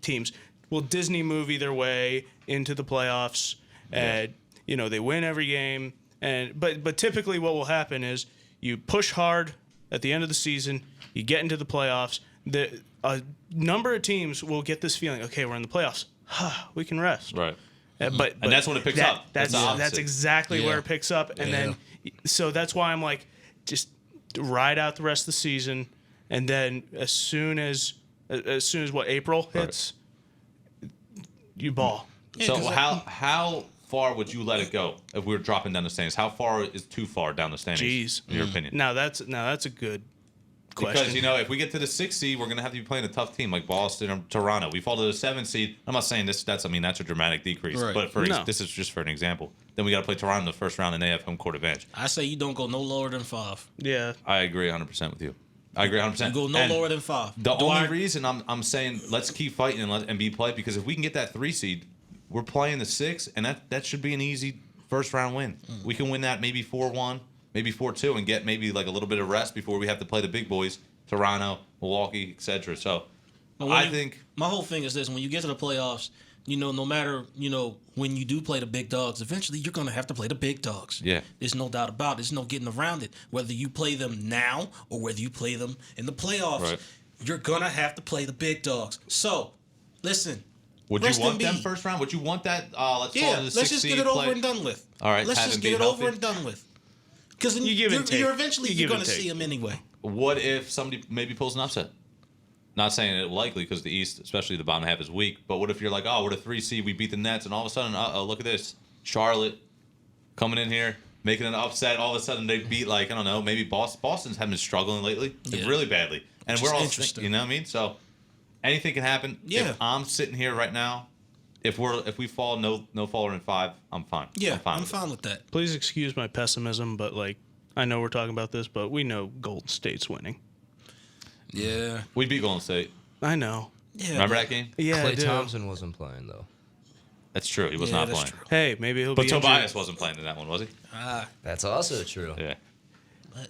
teams will Disney movie their way into the playoffs, and they win every game. But typically, what will happen is you push hard at the end of the season, you get into the playoffs. A number of teams will get this feeling, okay, we're in the playoffs, we can rest. Right. But And that's when it picks up. That's exactly where it picks up, and then so that's why I'm like, just ride out the rest of the season, and then as soon as April hits, you ball. So how far would you let it go if we were dropping down the standings? How far is too far down the standings? Jeez. In your opinion? Now that's a good question. Because if we get to the 6th seed, we're gonna have to be playing a tough team like Boston or Toronto. We fall to the 7th seed. I'm not saying that's a dramatic decrease, Right. but this is just for an example. Then we got to play Toronto in the first round, and they have home court advantage. I say you don't go no lower than 5. Yeah. I agree 100% with you. I agree 100%. You go no lower than 5. The only reason I'm saying let's keep fighting and be play because if we can get that 3 seed, we're playing the 6, and that should be an easy first round win. We can win that maybe 4-1, maybe 4-2, and get maybe like a little bit of rest before we have to play the big boys, Toronto, Milwaukee, etc. So I think my whole thing is this: when you get to the playoffs, no matter when you do play the big dogs, eventually you're gonna have to play the big dogs. Yeah. There's no doubt about it. There's no getting around it. Whether you play them now or whether you play them in the playoffs, Right. you're gonna have to play the big dogs. So, listen. would you rest want in them peace. first round? Would you want that? Let's call it the 6 let's just seed get it over play? and done with. All right, let's have just him be get it over healthy? and done with. Because You give and take. you're eventually You give going and to take. see them anyway. What if somebody maybe pulls an upset? Not saying it likely because the East, especially the bottom half, is weak. But what if you're like, oh, we're the 3 seed, we beat the Nets, and all of a sudden, look at this, Charlotte coming in here, making an upset. All of a sudden, they beat I don't know, maybe Boston's have been struggling lately, really badly, and Which we're is all interesting. you know what I mean. So anything can happen. Yeah. If I'm sitting here right now, if we fall no faller than 5, I'm fine. Yeah, I'm with it. fine with that. Please excuse my pessimism, but I know we're talking about this, but we know Golden State's winning. Yeah. We beat Golden State. I know. Yeah. Remember that game? Yeah, I Clay do. Thompson wasn't playing though. That's true. He was Yeah, not that's playing. true. Hey, maybe he'll But be Tobias injured. wasn't playing in that one, was he? That's also true. Yeah. But,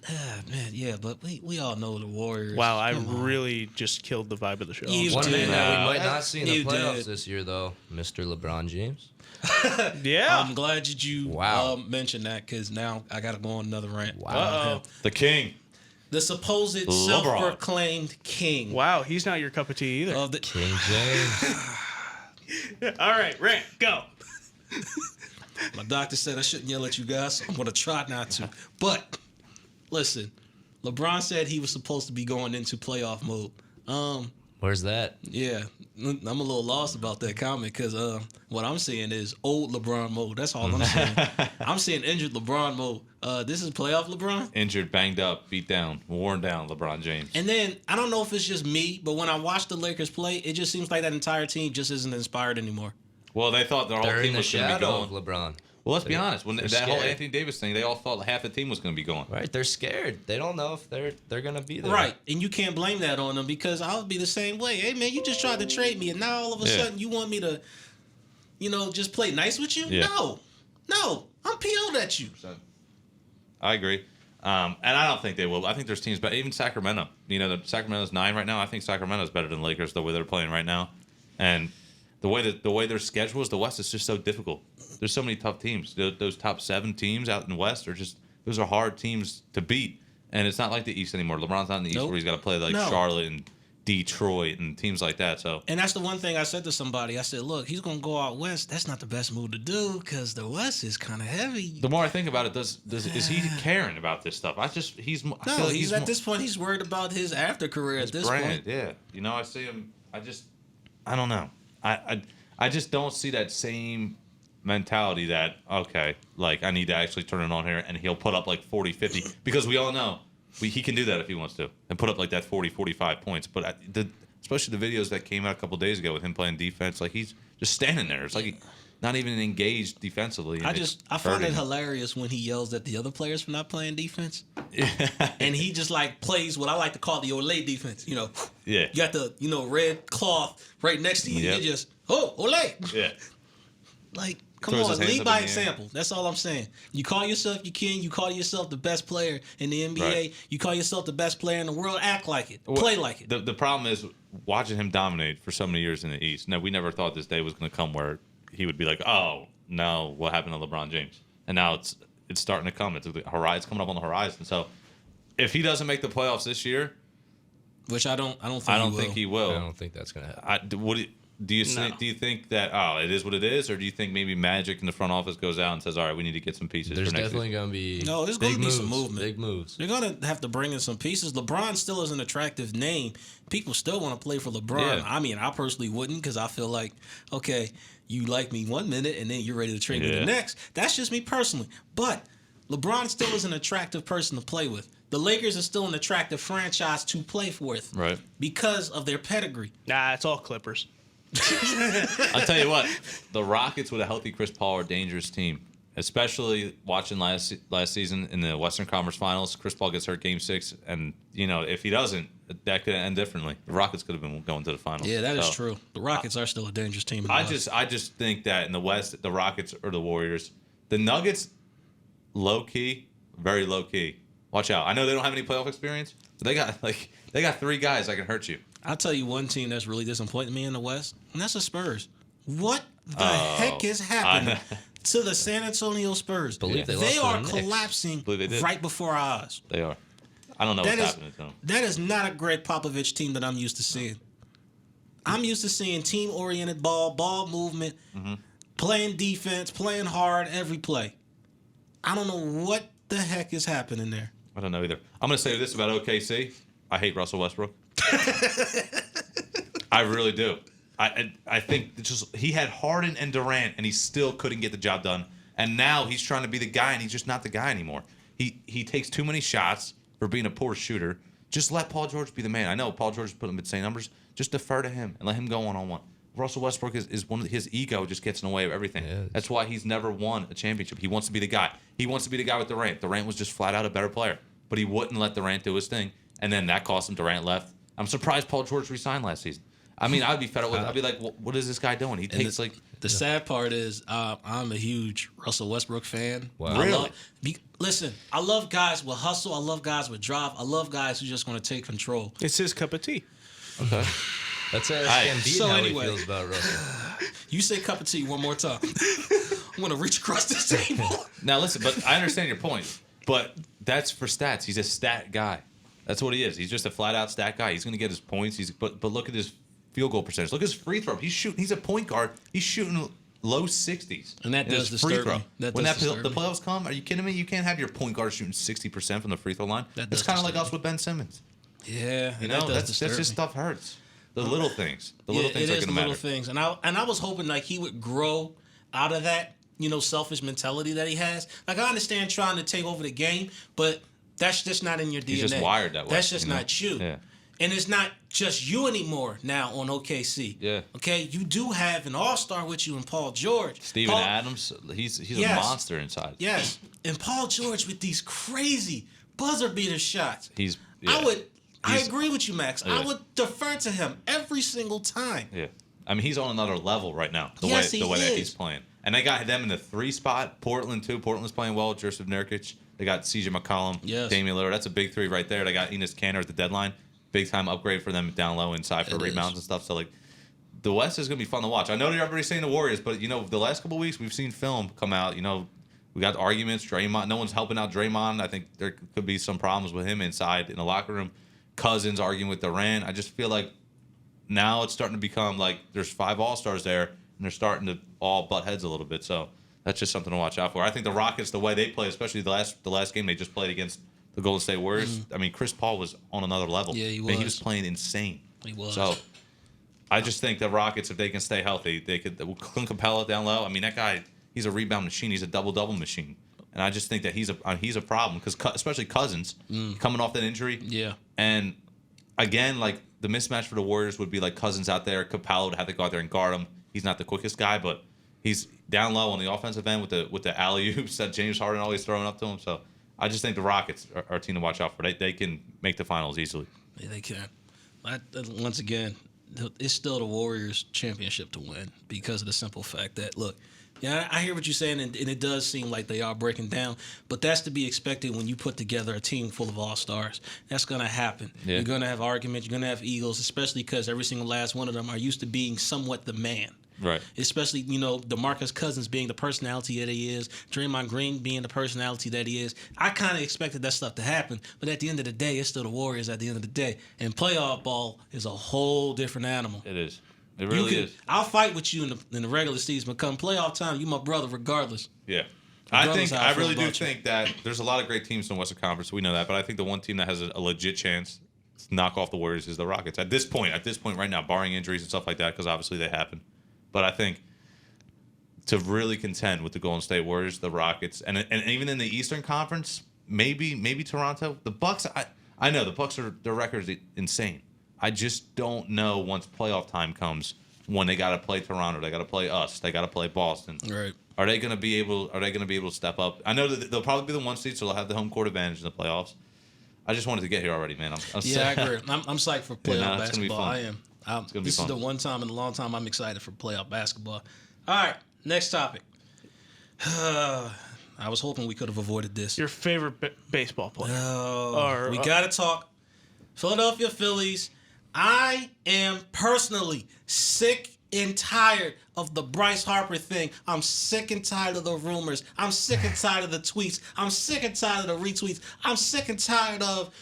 man, yeah, but we all know the Warriors. Wow, I Come on. really just killed the vibe of the show. You One did. man that we might Nah. not see in the You playoffs did. this year though, Mr. LeBron James. Yeah. I'm glad that you Wow. mentioned that because now I got to go on another rant. Wow. Uh-oh. The King. The supposed LeBron. self-proclaimed king Wow, he's not your cup of tea either. of the. King James. All right, rant, go. My doctor said I shouldn't yell at you guys, so I'm going to try not to. But listen, LeBron said he was supposed to be going into playoff mode. Where's that? Yeah, I'm a little lost about that comment because what I'm seeing is old LeBron mode. That's all I'm seeing. I'm seeing injured LeBron mode. This is playoff LeBron. Injured, banged up, beat down, worn down LeBron James. And then I don't know if it's just me, but when I watch the Lakers play, it just seems like that entire team just isn't inspired anymore. Well, they thought their whole They're in team the was going to be shadow of going. LeBron. Well, let's be honest. When they're that whole scared. Anthony Davis thing, they all thought half the team was going to be going. Right, they're scared. They don't know if they're gonna be there. Right, and you can't blame that on them because I would be the same way. Hey, man, you just tried to trade me, and now all of a Yeah. sudden you want me to, just play nice with you? Yeah. No, I'm PO'd at you. I agree. And I don't think they will. I think there's teams, but even Sacramento. Sacramento's 9 right now. I think Sacramento's better than Lakers the way they're playing right now, and the way their schedule is. The West is just so difficult. There's so many tough teams. Those top 7 teams out in the West those are hard teams to beat, and it's not like the East anymore. LeBron's not in the East where he's got to play like Charlotte and Detroit and teams like that. So, and that's the one thing I said to somebody. I said, look, he's going to go out West. That's not the best move to do because the West is kind of heavy. The more I think about it, is he caring about this stuff? He's at this point, he's worried about his after career at this point. Yeah. I see him. I don't know. I just don't see that same mentality that, okay, like I need to actually turn it on here and he'll put up like 40, 50 because we all know he can do that if he wants to and put up like that 40, 45 points. But especially the videos that came out a couple days ago with him playing defense, like he's just standing there. It's like he's not even engaged defensively. I find it hilarious when he yells at the other players for not playing defense. Yeah. And he just like plays what I like to call the Olay defense. Yeah. You got the red cloth right next to you. Yep. You just Olay. Yeah. Like, come on, lead by example. That's all I'm saying. You call yourself your king. You call yourself the best player in the NBA. Right. You call yourself the best player in the world. Act like it. Play like it. The problem is watching him dominate for so many years in the East. Now, we never thought this day was going to come where he would be like, oh, no, what happened to LeBron James? And now it's starting to come. It's coming up on the horizon. So if he doesn't make the playoffs this year, which I don't think he will. I don't think that's going to happen. Do you think that it is what it is, or do you think maybe Magic in the front office goes out and says, all right, we need to get some pieces? There's for next definitely going to be there's going to be some movement. Big moves. They're going to have to bring in some pieces. LeBron still is an attractive name. People still want to play for LeBron. Yeah. I mean, I personally wouldn't because I feel like, okay, you like me 1 minute and then you're ready to trade me the next. That's just me personally. But LeBron still is an attractive person to play with. The Lakers are still an attractive franchise to play with, right? Because of their pedigree. Nah, it's all Clippers. I'll tell you what, the Rockets with a healthy Chris Paul are a dangerous team. Especially watching last season in the Western Conference Finals, Chris Paul gets hurt Game 6, and if he doesn't, that could end differently. The Rockets could have been going to the finals. Yeah, that is true. The Rockets are still a dangerous team. In the West. I just think that in the West, the Rockets or the Warriors, the Nuggets, low key, very low key. Watch out. I know they don't have any playoff experience, but they got 3 guys that can hurt you. I'll tell you one team that's really disappointing me in the West, and that's the Spurs. What the heck is happening to the San Antonio Spurs? They are collapsing right before our eyes. They are. I don't know what's happening to them. That is not a Greg Popovich team that I'm used to seeing. I'm used to seeing team-oriented ball movement, playing defense, playing hard every play. I don't know what the heck is happening there. I don't know either. I'm going to say this about OKC. I hate Russell Westbrook. I really do. I think he had Harden and Durant, and he still couldn't get the job done. And now he's trying to be the guy, and he's just not the guy anymore. He takes too many shots for being a poor shooter. Just let Paul George be the man. I know Paul George is putting up insane numbers. Just defer to him and let him go one-on-one. Russell Westbrook is one of his ego just gets in the way of everything. Yeah, that's why he's never won a championship. He wants to be the guy. He wants to be the guy with Durant. Durant was just flat out a better player, but he wouldn't let Durant do his thing, and then that cost him. Durant left. I'm surprised Paul George resigned last season. I mean, I'd be fed up with it. I'd be like, what is this guy doing? He takes the sad part is I'm a huge Russell Westbrook fan. Wow. Really? Listen, I love guys with hustle. I love guys with drive. I love guys who just want to take control. It's his cup of tea. Okay. That's how he feels about Russell. You say cup of tea one more time. I'm going to reach across this table. Now, listen, but I understand your point. But that's for stats. He's a stat guy. That's what he is. He's just a flat-out stat guy. He's going to get his points. But look at his field goal percentage. Look at his free throw. He's a point guard. He's shooting low 60s. And that does disturb me. When the playoffs come, are you kidding me? You can't have your point guard shooting 60% from the free throw line. It's kind of like us with Ben Simmons. Yeah, that's just stuff hurts. The little things. The little things are going to matter. Little things. And I was hoping like he would grow out of that, selfish mentality that he has. Like I understand trying to take over the game, but that's just not in your DNA. He's just wired that way. That's just not you. Yeah. And it's not just you anymore now on OKC. Yeah. Okay? You do have an all-star with you in Paul George. Steven Adams, he's a monster inside. Yes. And Paul George with these crazy buzzer beater shots. I agree with you, Max. Yeah. I would defer to him every single time. Yeah. I mean, he's on another level right now, the way that he's playing. And they got them in the 3 spot. Portland, too. Portland's playing well with Joseph Nurkic. They got C.J. McCollum, Yes. Damian Lillard. That's a big 3 right there. They got Enes Kanter at the deadline. Big time upgrade for them down low inside for rebounds and stuff. So, like, the West is going to be fun to watch. I know everybody's saying the Warriors, but, the last couple of weeks we've seen film come out. We got arguments. Draymond, no one's helping out Draymond. I think there could be some problems with him inside in the locker room. Cousins arguing with Durant. I just feel like now it's starting to become like there's 5 All-Stars there, and they're starting to all butt heads a little bit. So that's just something to watch out for. I think the Rockets, the way they play, especially the last game they just played against the Golden State Warriors. I mean, Chris Paul was on another level. Yeah, he Man, he was. was playing insane. He was. So I just think the Rockets, if they can stay healthy, they could. Clint Capella down low. I mean, that guy, he's a rebound machine. He's a double machine. And I just think that he's a problem because especially Cousins coming off that injury. Yeah. And again, like the mismatch for the Warriors would be like Cousins out there. Capella would have to go out there and guard him. He's not the quickest guy, but he's down low on the offensive end with the alley oops that James Harden always throwing up to him. So I just think the Rockets are a team to watch out for. They can make the finals easily. Yeah, they can. Once again, it's still the Warriors' championship to win because of the simple fact that, look, yeah, I hear what you're saying, and it does seem like they are breaking down, but that's to be expected when you put together a team full of all-stars. That's going to happen. Yeah. You're going to have arguments. You're going to have egos, especially because every single last one of them are used to being somewhat the man. Right. Especially, DeMarcus Cousins being the personality that he is, Draymond Green being the personality that he is. I kind of expected that stuff to happen, but at the end of the day, it's still the Warriors at the end of the day. And playoff ball is a whole different animal. It is. It really is. I'll fight with you in the regular season, but come playoff time, you my brother regardless. Yeah. Regardless how I I feel really do about you. think that there's a lot of great teams in the Western Conference. We know that, but I think the one team that has a legit chance to knock off the Warriors is the Rockets. At this point right now, barring injuries and stuff like that, because obviously they happen. But I think to really contend with the Golden State Warriors, the Rockets, and even in the Eastern Conference, maybe Toronto, the Bucks. I know the Bucks their record is insane. I just don't know once playoff time comes when they got to play Toronto, they got to play us, they got to play Boston. Right. Are they going to be able to step up? I know that they'll probably be the 1 seed, so they'll have the home court advantage in the playoffs. I just wanted to get here already, man. I'm Yeah, I agree. I'm psyched for playoff it's gonna be basketball. fun. I am. It's gonna be This fun. is the one time in a long time I'm excited for playoff basketball. All right, next topic. I was hoping we could have avoided this. Your favorite baseball player? Oh, we got to talk Philadelphia Phillies. I am personally sick and tired of the Bryce Harper thing. I'm sick and tired of the rumors. I'm sick and tired of the tweets. I'm sick and tired of the retweets. I'm sick and tired of,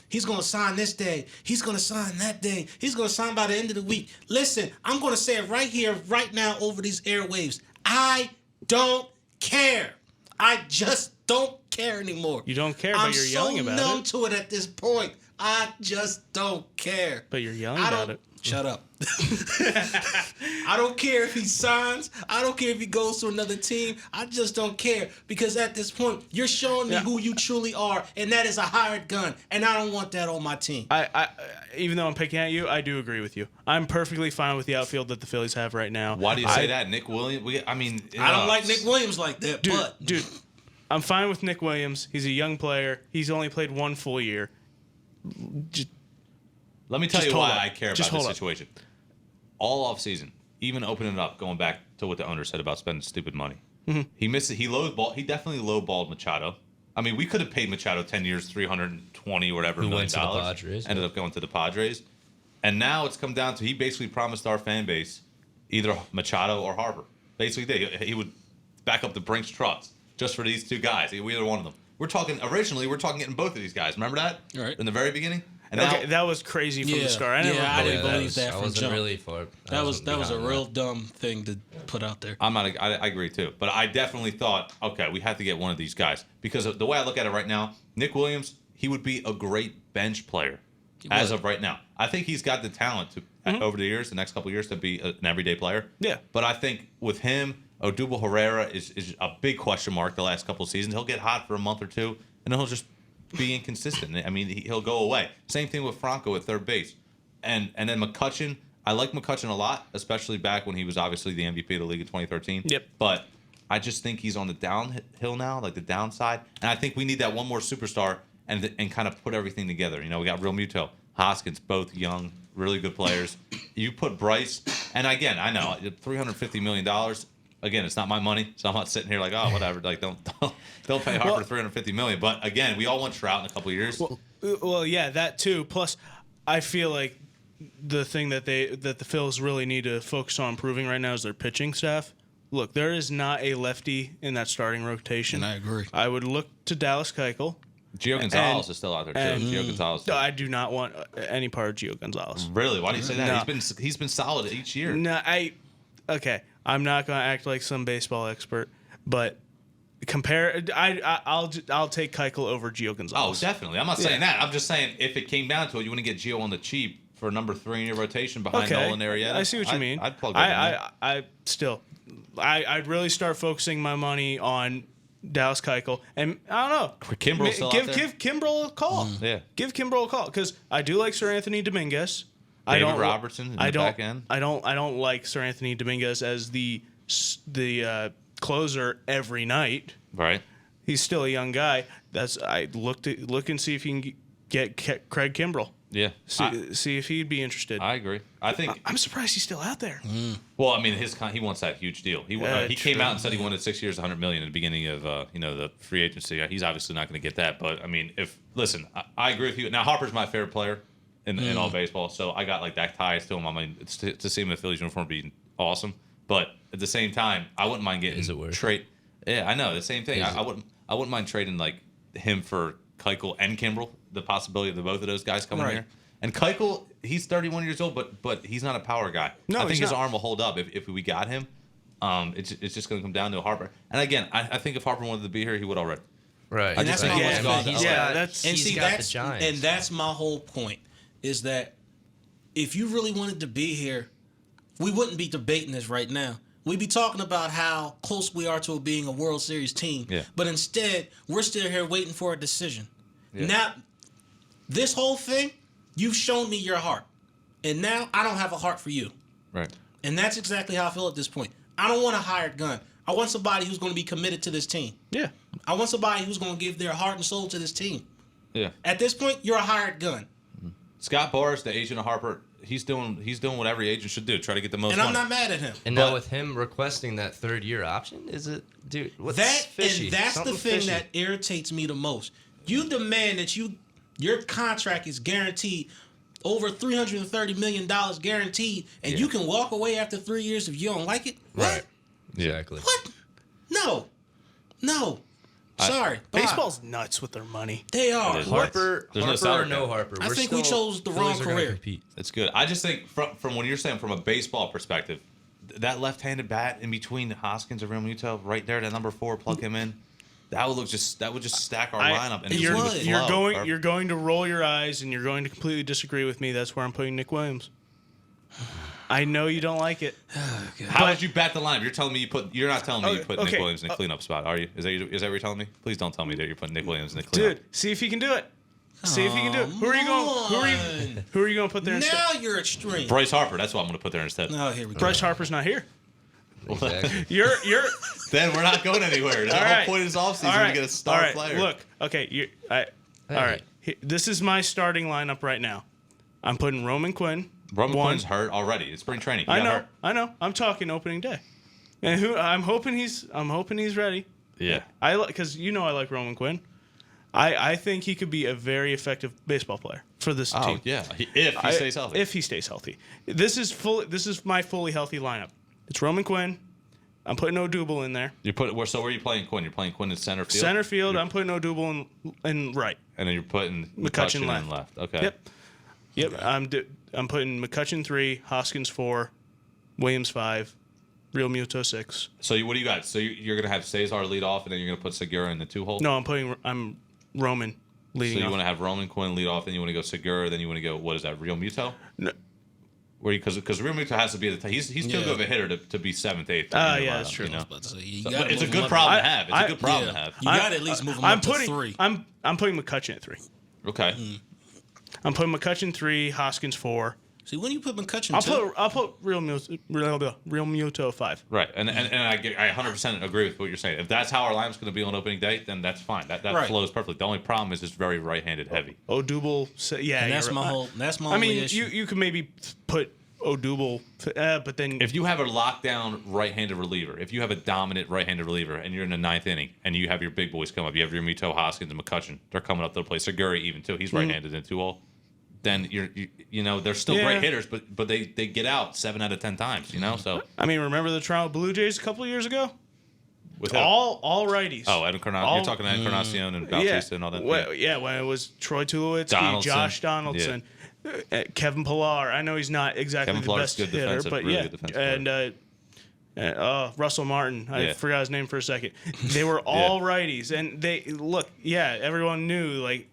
he's going to sign this day. He's going to sign that day. He's going to sign by the end of the week. Listen, I'm going to say it right here, right now, over these airwaves. I don't care. I just don't care anymore. You don't care, but you're yelling about it. I'm so numb to it at this point. I just don't care. But you're yelling about it. Shut up. I don't care if he signs. I don't care if he goes to another team. I just don't care because at this point, you're showing me who you truly are, and that is a hired gun, and I don't want that on my team. I even though I'm picking at you, I do agree with you. I'm perfectly fine with the outfield that the Phillies have right now. Why do you say that, Nick Williams? I don't like Nick Williams like that, Dude, I'm fine with Nick Williams. He's a young player. He's only played 1 full year. Let me tell you why I care about this up. situation. All off season, even opening it up, going back to what the owner said about spending stupid money. Mm-hmm. He missed it. He definitely lowballed Machado. I mean, we could have paid Machado 10 years, $320 or whatever Who million went to the dollars. Padres, Ended up going to the Padres. And now it's come down to he basically promised our fan base either Machado or Harper. Basically did. He would back up the Brinks trucks just for these 2 guys. Either one of them. Originally, we're talking getting both of these guys. Remember that? Right. In the very beginning? And Okay, that was crazy from the start. I didn't that believe was- that I from wasn't jump. really for it. That was a behind real that. dumb thing to put out there. I agree too, but I definitely thought, okay, we have to get one of these guys because of the way I look at it right now. Nick Williams, he would be a great bench player as of right now. I think he's got the talent to over the years, the next couple of years, to be an everyday player. Yeah. But I think with him, Odubel Herrera is a big question mark the last couple of seasons. He'll get hot for a month or two, and then he'll just be inconsistent. I mean, he'll go away. Same thing with Franco at third base. And then McCutchen, I like McCutchen a lot, especially back when he was obviously the MVP of the league in 2013. Yep. But I just think he's on the downhill now, like the downside. And I think we need that one more superstar and kind of put everything together. You know, we got Real Muto, Hoskins, both young, really good players. You put Bryce, and again, I know $350 million again, it's not my money, so I'm not sitting here like, oh, whatever. Like, don't pay Harper $350 million. But again, we all want Trout in a couple of years. Well, yeah, that too. Plus, I feel like the thing that the Phils really need to focus on improving right now is their pitching staff. Look, there is not a lefty in that starting rotation. And I agree. I would look to Dallas Keuchel. Gio Gonzalez is still out there too. Gio Gonzalez. I do not want any part of Gio Gonzalez. Really? Why do you say that? No. He's been solid each year. No, okay. I'm not going to act like some baseball expert, but I'll take Keuchel over Gio Oh, Gonzalez. definitely. I'm not saying that. I'm just saying if it came down to it, you want to get Gio on the cheap for number 3 in your rotation behind Nolan Arrieta. I see what you mean. I'd plug that in. I'd really start focusing my money on Dallas Keuchel, and I don't know. Kimbrel's still out there? Give Kimbrel a call. Yeah. Give Kimbrel a call because I do like Sir Anthony Dominguez. David Robertson in the back end. I don't like Sir Anthony Dominguez as the closer every night. Right. He's still a young guy. I look and see if you can get Craig Kimbrel. Yeah. See if he'd be interested. I agree. I think. I'm surprised he's still out there. Well, I mean, he wants that huge deal. He came true. out and said he wanted 6 years, $100 million at the beginning of the free agency. He's obviously not going to get that. But I mean, listen, I agree with you. Now Harper's my favorite player in all baseball, so I got like that ties to him. I mean, to see him in a Phillies uniform would be awesome. But at the same time, I wouldn't mind getting trade. Yeah, I know the same thing. I wouldn't mind trading like him for Keuchel and Kimbrel. The possibility of both of those guys coming here. And Keuchel, he's 31 years old, but he's not a power guy. No, I think his not. arm will hold up if we got him. It's just going to come down to Harper. And again, I think if Harper wanted to be here, he would already. Right. I And just that's think my he's whole gone thing. to LA. That's my whole point. Is that if you really wanted to be here, we wouldn't be debating this right now. We'd be talking about how close we are to being a World Series team. Yeah. But instead, we're still here waiting for a decision. Yeah. Now, this whole thing, you've shown me your heart. And now I don't have a heart for you. Right. And that's exactly how I feel at this point. I don't want a hired gun. I want somebody who's going to be committed to this team. Yeah. I want somebody who's going to give their heart and soul to this team. Yeah. At this point, you're a hired gun. Scott Boras, the agent of Harper, he's doing what every agent should do. Try to get the most And money. I'm not mad at him. And now with him requesting that 3rd-year option, is it, dude? What's fishy? And that's Something the thing fishy. that irritates me the most. You demand that your contract is guaranteed over $330 million guaranteed, and you can walk away after 3 years if you don't like it. What? Right. Exactly. What? No. Sorry. Bye. Baseball's nuts with their money. They are. It is. Harper, There's no Harper salary or no cap. Harper? I think we chose the wrong Phillies are gonna career. compete. It's good. I just think from what you're saying from a baseball perspective, that left-handed bat in between Hoskins and Realmuto, right there, that number 4, plug him in. That would just stack our lineup. And You're going to roll your eyes and you're going to completely disagree with me. That's where I'm putting Nick Williams. I know you don't like it. How would you bat the lineup? You're telling me you're not telling me you put Nick okay. Williams in the cleanup spot, are you? Is that what you're telling me? Please don't tell me that you're putting Nick Williams in the cleanup. Dude, see if he can do it. See if he can do it. Who are you going to put there instead? Now you're extreme. Bryce Harper, that's what I'm going to put there instead. Oh, here we go. Bryce Harper's not here. Exactly. You're Then we're not going anywhere. The whole point of this offseason to get a star player. Look, okay, all right. This is my starting lineup right now. I'm putting Roman Quinn. Roman Quinn's hurt already. It's spring training. I know. I'm talking opening day, and I'm hoping he's ready. Yeah. Because I like Roman Quinn. I think he could be a very effective baseball player for this team. Oh yeah, if he stays healthy. If he stays healthy, this is my fully healthy lineup. It's Roman Quinn. I'm putting Odubel in there. So where are you playing Quinn? You're playing Quinn in center field. Center field. I'm putting Odubel in right. And then you're putting McCutchen in left. Okay. Yep. Okay. I'm putting McCutchen 3, Hoskins 4, Williams 5, Realmuto 6. So what do you got? So you're gonna have Cesar lead off, and then you're gonna put Segura in the 2 hole. No, I'm Roman leading. So you off. want to have Roman Quinn lead off, then you want to go Segura, then you want to go what is that? Realmuto? No. Because Realmuto has to be he's too good of a hitter to be 7th, 8th. Yeah, that's true. But it's a good problem to have. It's a good problem to have. You got to at least move him up to 3. I'm putting McCutchen at 3. Okay. I'm putting McCutchen 3, Hoskins 4. See, when you put McCutchen 2, I'll put Realmuto 5. Right, and I 100% agree with what you're saying. If that's how our lineup's going to be on opening day, then that's fine. That flows perfectly. The only problem is it's very right-handed heavy. Odubel, yeah. and that's my whole. That's my only issue. you could maybe put Odubel, but then If you have a lockdown right-handed reliever, if you have a dominant right-handed reliever, and you're in the 9th inning, and you have your big boys come up, you have your Mito, Hoskins, and McCutcheon, they're coming up to the plate. Seguri even too, he's right-handed and 2-0. Then you know they're still great hitters, but they get out 7 out of 10 times. You know, so I mean, remember the Toronto Blue Jays a couple of years ago? with All righties. Oh, Adam Encarnacion. You're talking Encarnacion and Bautista and all that. Well, when it was Troy Tulowitzki, Donaldson. Josh Donaldson, Kevin Pillar. I know he's not exactly Kevin the Pillar's best good hitter, defensive, but really good defensive and Russell Martin. I forgot his name for a second. They were all righties, and they look. Yeah, everyone knew like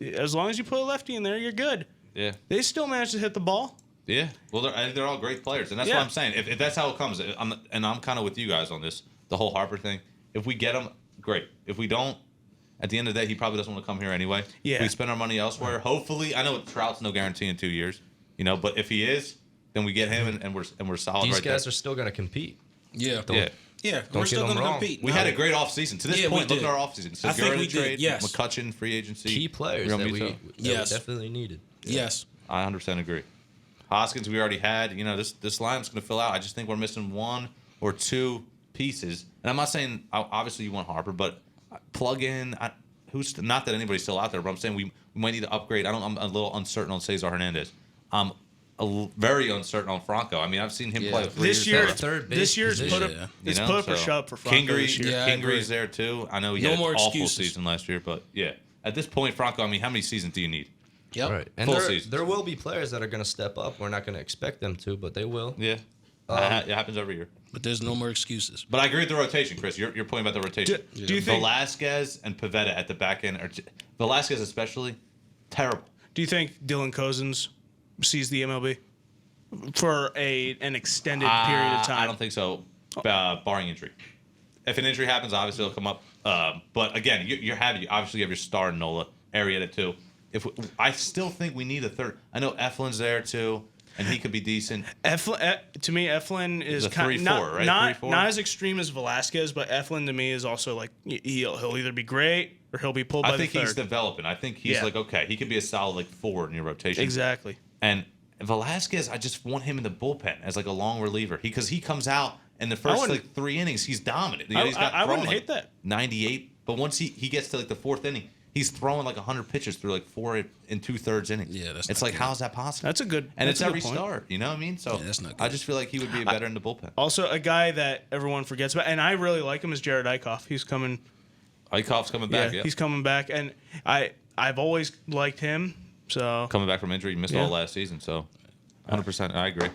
as long as you put a lefty in there, you're good. Yeah. They still managed to hit the ball. Yeah. Well, they're all great players, and that's what I'm saying. If that's how it comes, I'm kind of with you guys on this, the whole Harper thing. If we get him, great. If we don't, at the end of the day, he probably doesn't want to come here anyway. Yeah. If we spend our money elsewhere, hopefully, I know Trout's no guarantee in 2 years, you know, but if he is, then we get him and we're solid. These right guys there. are still going to compete. Yeah. Yeah. Yeah, Don't we're still get them going to wrong. compete. We had a great offseason. To this Yeah, we point, look did. at our offseason. I think we Segura trade, did, yes. McCutcheon, free agency. Key players that we Yes. definitely needed. Yes. I 100% agree. Hoskins, we already had. You know, this lineup's going to fill out. I just think we're missing 1 or 2 pieces. And I'm not saying, obviously, you want Harper, but plug in. Who's not that anybody's still out there, but I'm saying we might need to upgrade. I'm a little uncertain on Cesar Hernandez. I'm very uncertain on Franco. I mean, I've seen him play 3 This years year, now. Third base this year's put position, up. You It's know, put up or so shut up for Franco this year. Yeah, I agree. Kingery's there too. I know he No had more an awful excuses. season last year, but yeah. At this point, Franco, I mean, how many seasons do you need? Yep. Right. And Full there, seasons. there will be players that are going to step up. We're not going to expect them to, but they will. Yeah. It happens every year. But there's no more excuses. But I agree with the rotation, Chris. Your point about the rotation. Do you think? Velasquez and Pivetta at the back end, Velasquez especially, terrible. Do you think Dylan Cousins sees the MLB for an extended period of time? I don't think so, barring injury. If an injury happens, obviously it'll come up. But again, obviously you have your star Nola, Arrieta too. I still think we need a third. I know Eflin's there too, and he could be decent. To me, Eflin is The kind 3-4, right? not 3-4? not as extreme as Velasquez, but Eflin to me is also like he'll either be great or he'll be pulled by I think the third. he's developing. I think he's like, okay, he could be a solid like 4 in your rotation. Exactly. And Velasquez, I just want him in the bullpen as like a long reliever. Because he comes out in the first wouldn't- like 3 innings, he's dominant. You I- know, he's got I wouldn't throwing, hate that. 98. But once he gets to like the 4th inning, he's throwing like 100 pitches through like 4 and 2/3 innings. Yeah, that's it's not like, good. how's that possible? That's a good. And that's it's a every good point. start. You know what I mean? So Yeah, that's not I good. just feel like he would be better in the bullpen. Also, a guy that everyone forgets about, and I really like him, is Jared Eichhoff. He's coming. Eichhoff's coming back. Yeah, He's coming back, and I've always liked him. So coming back from injury. He missed Yeah. all last season. So 100%. I agree.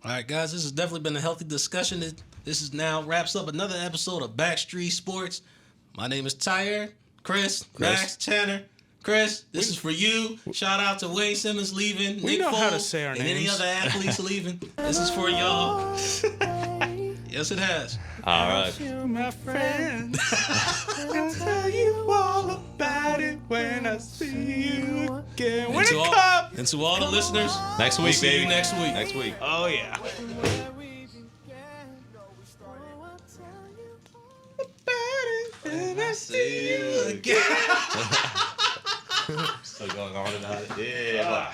All right, guys, this has definitely been a healthy discussion. This is now wraps up another episode of Backstreet Sports. My name is Tyre, Chris, Max, Tanner. Chris, this is for you. Shout out to Wayne Simmonds leaving. We Nick know Foles, how to say our and any names. other athletes leaving. This is for y'all. Yes, it has. All right. you, my friend, I'll tell you all about it when I see you again. And When to, it all, comes. and to all the listeners, Next we'll week, see baby. you next week. Next week. Oh yeah. And I see you again. Still going on about it. Yeah.